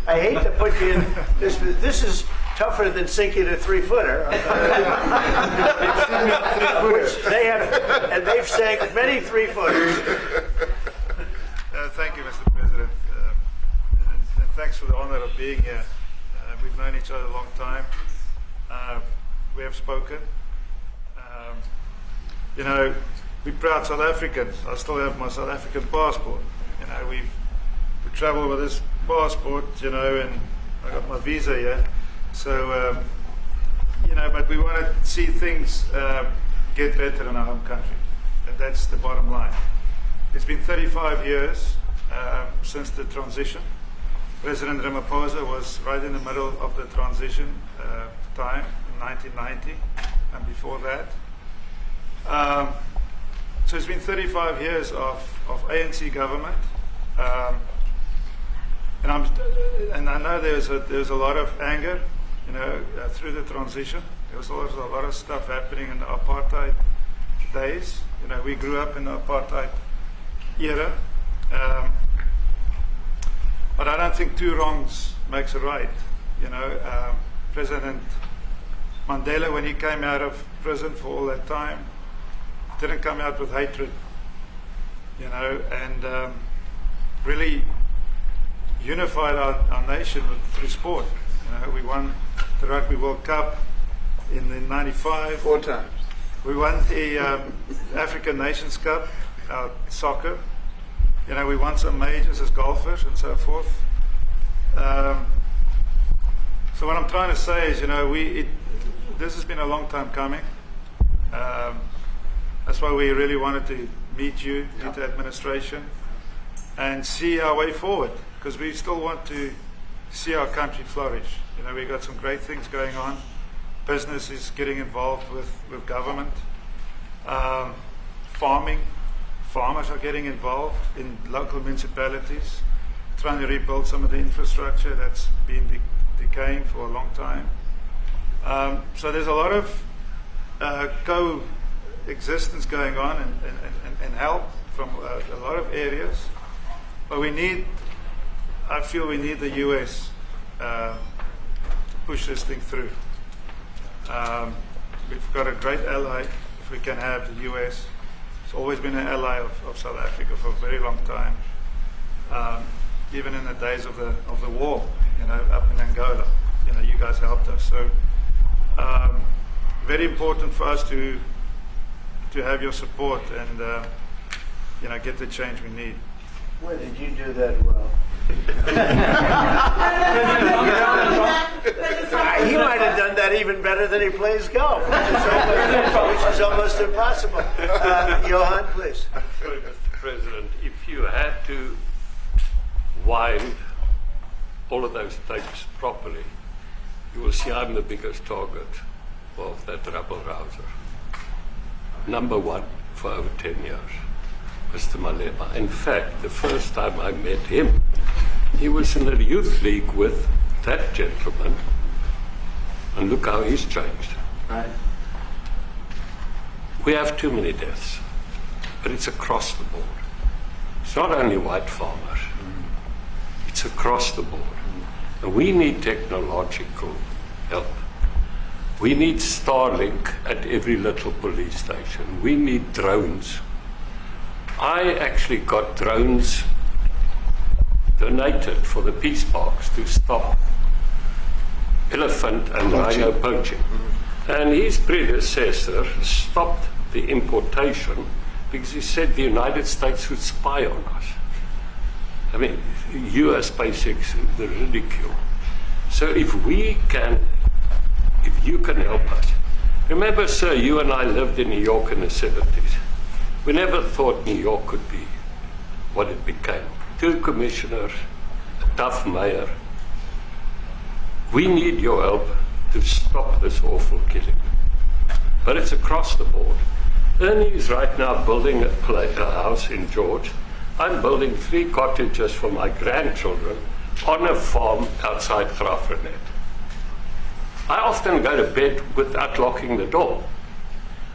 Speaker 3: I hate to put you in this. This is tougher than sinking a 3-footer. Which they have, and they've sank many 3-footers.
Speaker 18: Thank you, Mr. President. And thanks for the honor of being here. We've known each other a long time. We have spoken. You know, we're proud South Africans. I still have my South African passport. You know, we travel with this passport, you know, and I got my visa here. So, you know, but we want to see things get better in our home country. And that's the bottom line. It's been 35 years since the transition. President Ramaphosa was right in the middle of the transition time in 1990 and before that. So it's been 35 years of ANC government, and I know there's a lot of anger, you know, through the transition. There was also a lot of stuff happening in the apartheid days. You know, we grew up in the apartheid era, but I don't think two wrongs makes a right. You know, President Mandela, when he came out of prison for all that time, didn't come out with hatred, you know, and really unified our nation through sport. You know, we won the Rugby World Cup in '95.
Speaker 3: 4 times.
Speaker 18: We won the African Nations Cup, soccer. You know, we won some majors as golfers and so forth. So what I'm trying to say is, you know, this has been a long time coming. That's why we really wanted to meet you, meet the administration, and see our way forward, because we still want to see our country flourish. You know, we've got some great things going on. Business is getting involved with government. Farmers are getting involved in local municipalities, trying to rebuild some of the infrastructure that's been decaying for a long time. So there's a lot of coexistence going on and help from a lot of areas. But I feel we need the US to push this thing through. We've got a great ally if we can have the US. It's always been an ally of South Africa for a very long time. Even in the days of the war, you know, up in Angola, you know, you guys helped us. So very important for us to have your support and you know, get the change we need.
Speaker 3: Where did you do that well? He might have done that even better than he plays golf, which is almost impossible. Johan, please.
Speaker 19: Sorry, Mr. President, if you had to wind all of those tapes properly, you will see I'm the biggest target of that rabble-rouser. Number one for over 10 years, Mr. Malema. In fact, the first time I met him, he was in a youth league with that gentleman, and look how he's changed.
Speaker 3: Right.
Speaker 19: We have too many deaths, but it's across the board. It's not only white farmers. It's across the board. And we need technological help. We need Starlink at every little police station. We need drones. I actually got drones donated for the peace parks to stop elephant and rhino poaching. And his predecessor stopped the importation because he said the United States would spy on us. I mean, US basics, the ridicule. So if you can help us. Remember, sir, you and I lived in New York in the 70s. We never thought New York could be what it became. 2 commissioners, a tough mayor. We need your help to stop this awful killing. But it's across the board. Ernie is right now building a house in George. I'm building 3 cottages for my grandchildren on a farm outside Grafrenet. I often go to bed without locking the door.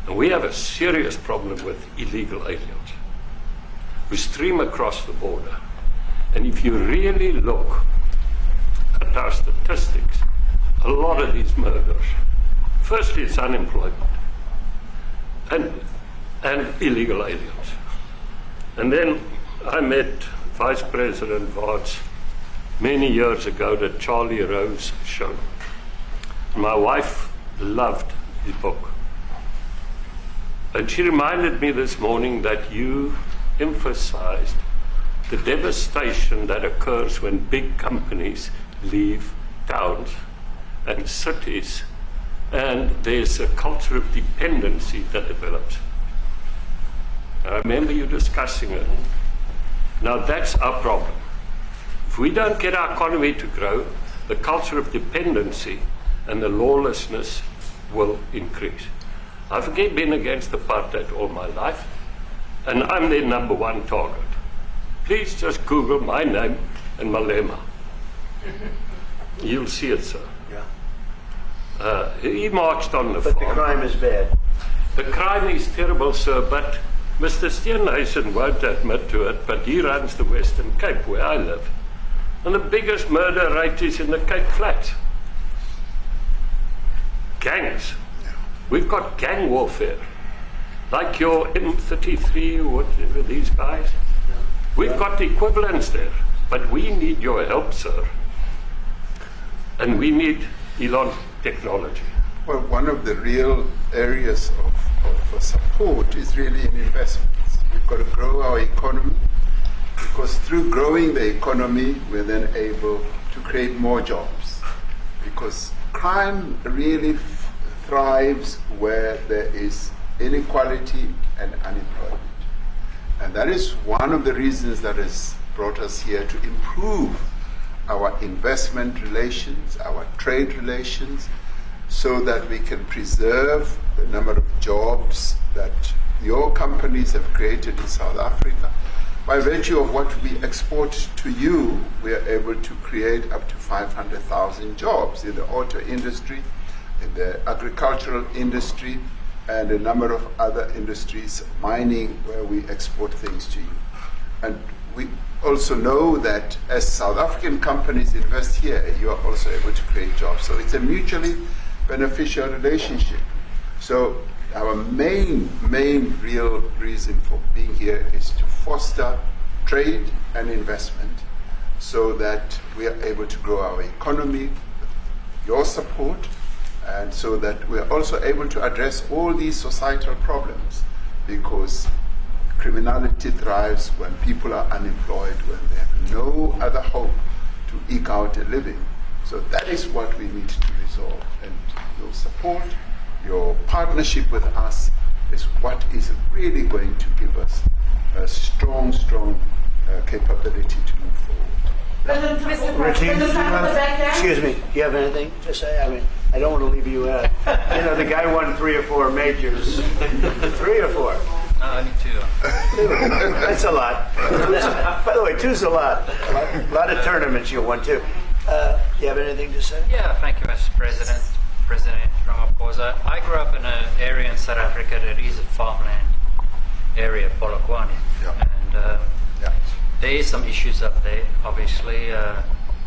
Speaker 19: And we have a serious problem with illegal aliens who stream across the border. And if you really look at our statistics, a lot of these murders, firstly it's unemployment and illegal aliens. And then I met Vice President Vought many years ago at Charlie Rose show. My wife loved his book. And she reminded me this morning that you emphasized the devastation that occurs when big companies leave towns and cities, and there's a culture of dependency that develops. I remember you discussing it. Now that's our problem. If we don't get our economy to grow, the culture of dependency and the lawlessness will increase. I've been against apartheid all my life, and I'm their #1 target. Please just Google my name and Malema. You'll see it, sir.
Speaker 3: Yeah.
Speaker 19: He marched on the farm.
Speaker 3: But the crime is bad.
Speaker 19: The crime is terrible, sir, but Mr. Steenhuisen won't admit to it, but he runs the Western Cape, where I live. And the biggest murder rate is in the Cape Flats. Gangs. We've got gang warfare, like your M33 or whatever, these guys. We've got the equivalents there, but we need your help, sir. And we need Elon technology.
Speaker 4: Well, one of the real areas of support is really in investments. We've got to grow our economy, because through growing the economy, we're then able to create more jobs. Because crime really thrives where there is inequality and unemployment. And that is one of the reasons that has brought us here, to improve our investment relations, our trade relations, so that we can preserve the number of jobs that your companies have created in South Africa. By virtue of what we export to you, we are able to create up to 500,000 jobs in the auto industry, in the agricultural industry, and a number of other industries, mining, where we export things to you. And we also know that as South African companies invest here, you are also able to create jobs. So it's a mutually beneficial relationship. So our main real reason for being here is to foster trade and investment, so that we are able to grow our economy with your support, and so that we are also able to address all these societal problems, because criminality thrives when people are unemployed, when they have no other hope to eke out a living. So that is what we need to resolve. And your support, your partnership with us is what is really going to give us a strong capability to move forward.
Speaker 3: Excuse me, do you have anything to say? I mean, I don't want to leave you out. You know, the guy won 3 or 4 majors. 3 or 4?
Speaker 20: No, only 2.
Speaker 3: 2. That's a lot. By the way, 2's a lot. A lot of tournaments you won too. Do you have anything to say?
Speaker 20: Yeah, thank you, Mr. President. President Ramaphosa. I grew up in an area in South Africa that is a farmland area, Polokwane.
Speaker 4: Yeah.
Speaker 20: And is some issues up there, obviously.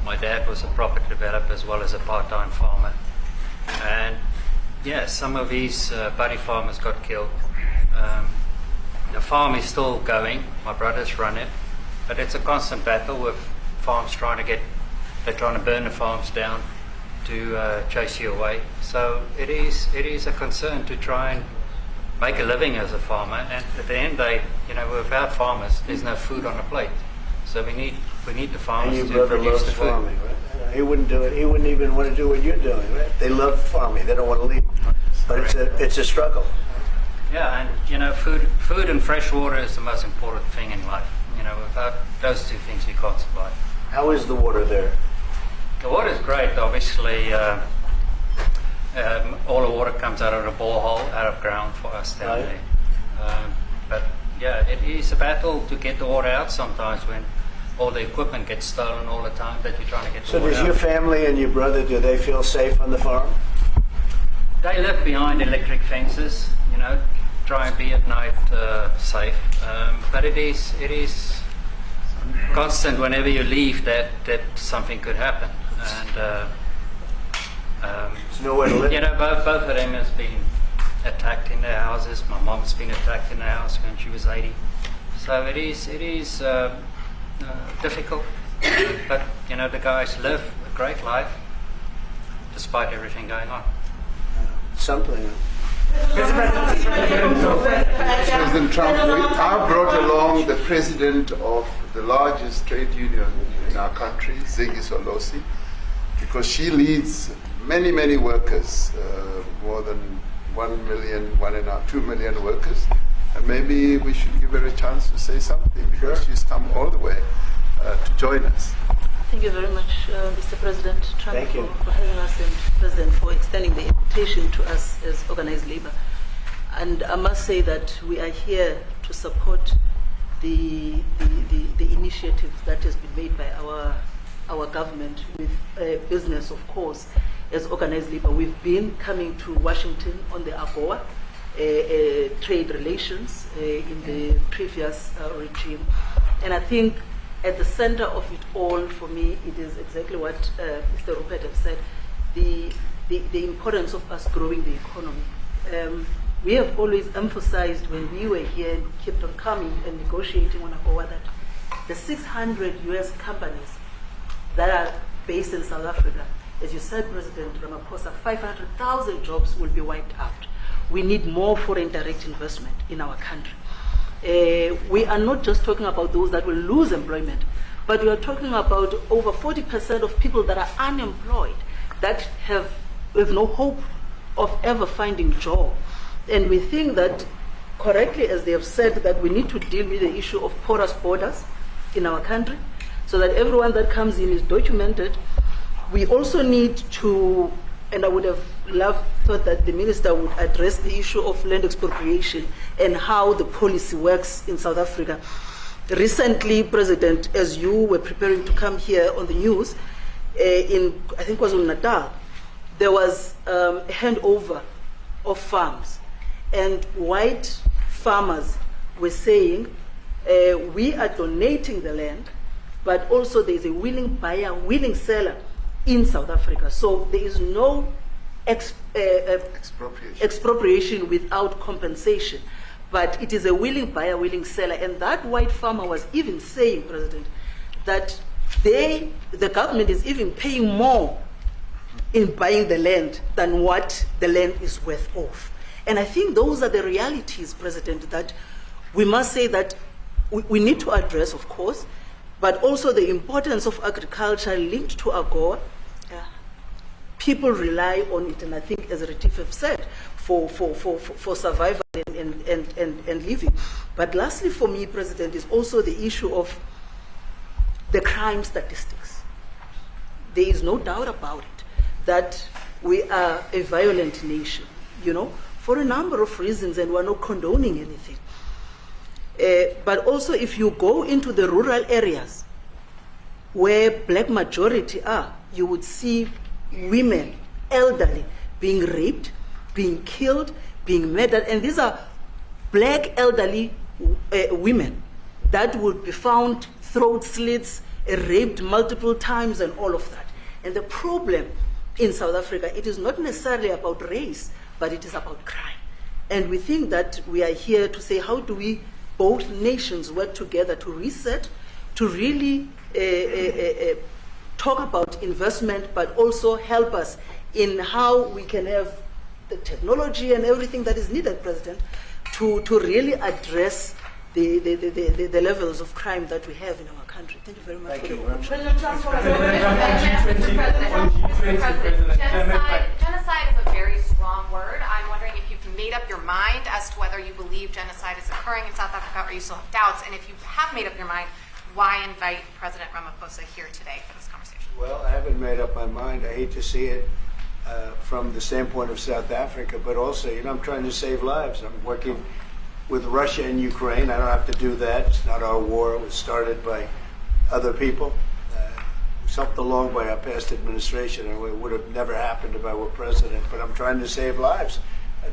Speaker 20: My dad was a property developer as well as a part-time farmer. And yeah, some of his buddy farmers got killed. The farm is still going. My brothers run it. But it's a constant battle with farms they're trying to burn the farms down to chase you away. So it is a concern to try and make a living as a farmer. And at the end of the day, without farmers, there's no food on the plate. So we need the farmers
Speaker 3: And
Speaker 20: to
Speaker 3: your brother
Speaker 20: produce
Speaker 3: loves
Speaker 20: the food.
Speaker 3: farming, right? He wouldn't do it. He wouldn't even want to do what you're doing, right? They love farming. They don't want to leave. But it's a struggle.
Speaker 20: Yeah, and food and fresh water is the most important thing in life. Without those two things, we can't survive.
Speaker 3: How is the water there?
Speaker 20: The water is great. Obviously, all the water comes out of the borehole, out of ground for us down there. But yeah, it is a battle to get the water out sometimes when all the equipment gets stolen all the time that you're trying to get the
Speaker 3: So
Speaker 20: water
Speaker 3: does
Speaker 20: out.
Speaker 3: your family and your brother, do they feel safe on the farm?
Speaker 20: They live behind electric fences, try and be at night safe. But it is constant whenever you leave that something could happen. And
Speaker 3: there's nowhere to live.
Speaker 20: Both of them has been attacked in their houses. My mom's been attacked in her house when she was 80. So it is difficult. But the guys live a great life despite everything going on.
Speaker 3: Something.
Speaker 4: President Trump, I brought along the president of the largest trade union in our country, Ziggy Solosi, because she leads many, many workers, more than 1 million, 2 million workers. And maybe we should give her a chance to say something, because she's come all the way to join us.
Speaker 21: Thank you very much, Mr. President Trump,
Speaker 3: Thank you.
Speaker 21: for having us, and President for extending the invitation to us as organized labor. And I must say that we are here to support the initiative that has been made by our government with business, of course, as organized labor. We've been coming to Washington on the AGOA trade relations in the previous regime, and I think at the center of it all, for me, it is exactly what Mr. Rupert has said, the importance of us growing the economy. We have always emphasized when we were here and kept on coming and negotiating on AGOA that the 600 US companies that are based in South Africa, as you said, President Ramaphosa, 500,000 jobs will be wiped out. We need more foreign direct investment in our country. We are not just talking about those that will lose employment, but we are talking about over 40% of people that are unemployed, that have no hope of ever finding a job. And we think that, correctly, as they have said, that we need to deal with the issue of porous borders in our country, so that everyone that comes in is documented. We also need to, and I would have thought that the minister would address the issue of land expropriation and how the policy works in South Africa. Recently, President, as you were preparing to come here on the news, in, I think it was on Natal, there was a handover of farms, and white farmers were saying, we are donating the land, but also there's a willing buyer, willing seller in South Africa. So there is no expropriation without compensation, but it is a willing buyer, willing seller. And that white farmer was even saying, President, that the government is even paying more in buying the land than what the land is worth of. And I think those are the realities, President, that we must say that we need to address, of course, but also the importance of agriculture linked to AGOA. People rely on it, and I think, as Ratcliffe have said, for survival and living. But lastly, for me, President, is also the issue of the crime statistics. There is no doubt about it that we are a violent nation, for a number of reasons, and we're not condoning anything. But also, if you go into the rural areas where black majority are, you would see women, elderly, being raped, being killed, being murdered. And these are black elderly women that would be found throat slits, raped multiple times, and all of that. And the problem in South Africa, it is not necessarily about race, but it is about crime. And we think that we are here to say, how do we, both nations, work together to reset, to really talk about investment, but also help us in how we can have the technology and everything that is needed, President, to really address the levels of crime that we have in our country. Thank you very much.
Speaker 3: Thank you very much.
Speaker 2: Genocide is a very strong word. I'm wondering if you've made up your mind as to whether you believe genocide is occurring in South Africa, or you still have doubts. And if you have made up your mind, why invite President Ramaphosa here today for this conversation?
Speaker 3: Well, I haven't made up my mind. I hate to see it from the standpoint of South Africa, but also, I'm trying to save lives. I'm working with Russia and Ukraine. I don't have to do that. It's not our war. It was started by other people. It was helped along by our past administration, and it would have never happened if I were president. But I'm trying to save lives,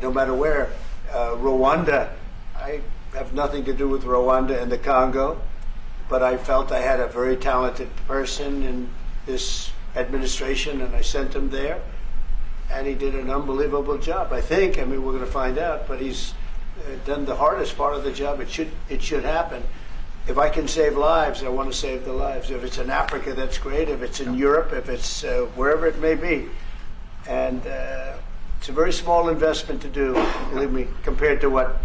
Speaker 3: no matter where. Rwanda, I have nothing to do with Rwanda and the Congo, but I felt I had a very talented person in this administration, and I sent him there, and he did an unbelievable job. I think. I mean, we're going to find out, but he's done the hardest part of the job. It should happen. If I can save lives, I want to save the lives. If it's in Africa, that's great. If it's in Europe, if it's wherever it may be, and it's a very small investment to do, believe me, compared to what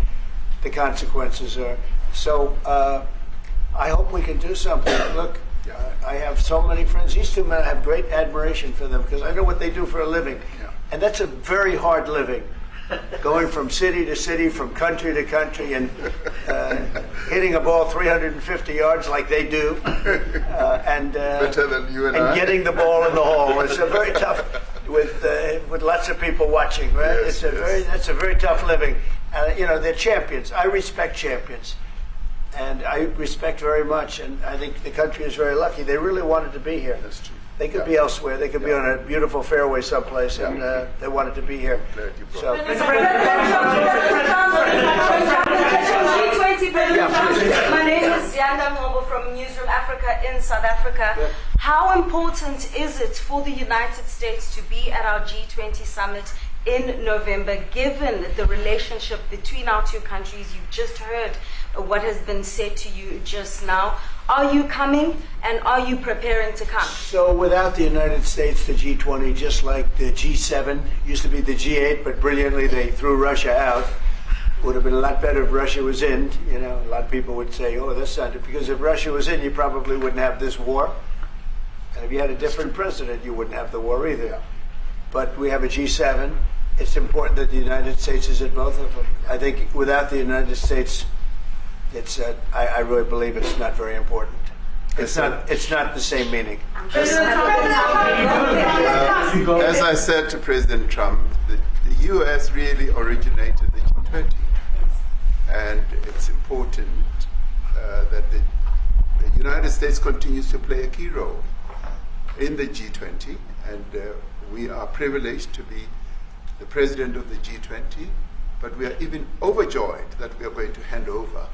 Speaker 3: the consequences are. So I hope we can do something. Look, I have so many friends. These two men, I have great admiration for them because I know what they do for a living. And that's a very hard living, going from city to city, from country to country, and hitting a ball 350 yards like they do, and
Speaker 4: better than you and I.
Speaker 3: Getting the ball in the hole. It's a very tough, with lots of people watching, right?
Speaker 4: Yes,
Speaker 3: That's a very tough living. They're champions. I respect champions. And I respect very much, and I think the country is very lucky. They really wanted to be here.
Speaker 4: That's true.
Speaker 3: They could be elsewhere. They could be on a beautiful fairway someplace, and they wanted to be here. So.
Speaker 7: My name is Yanda Mhobo from Newsroom Africa in South Africa.
Speaker 3: Yeah.
Speaker 7: How important is it for the United States to be at our G20 summit in November, given the relationship between our two countries? You've just heard what has been said to you just now. Are you coming, and are you preparing to come?
Speaker 3: So without the United States, the G20, just like the G7, used to be the G8, but brilliantly they threw Russia out. Would have been a lot better if Russia was in. A lot of people would say, oh, that's not it. Because if Russia was in, you probably wouldn't have this war. And if you had a different president, you wouldn't have the war either. But we have a G7. It's important that the United States is at both of them. I think without the United States, I really believe it's not very important. It's not the same meaning.
Speaker 4: As I said to President Trump, the U.S. really originated the G20. And it's important that the United States continues to play a key role in the G20. And we are privileged to be the president of the G20, but we are even overjoyed that we are going to hand over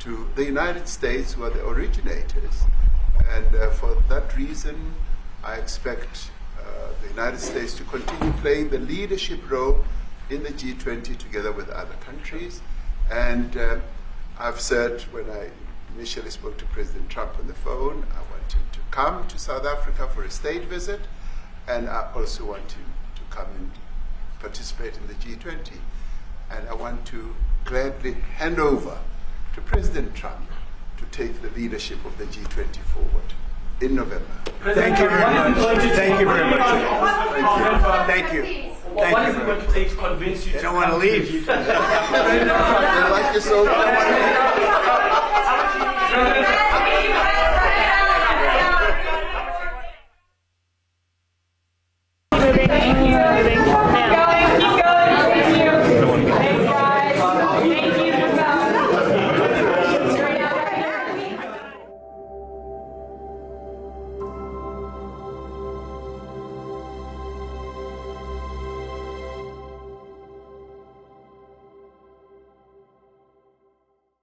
Speaker 4: to the United States, who are the originators. And for that reason, I expect the United States to continue playing the leadership role in the G20 together with other countries. And I've said when I initially spoke to President Trump on the phone, I want him to come to South Africa for a state visit, and I also want him to come and participate in the G20. And I want to gladly hand over to President Trump to take the leadership of the G20 forward in November.
Speaker 3: Thank you very much. Thank you very much. Thank you.
Speaker 17: What is it going to take to convince you?
Speaker 3: They don't want to leave.
Speaker 4: They like you so much.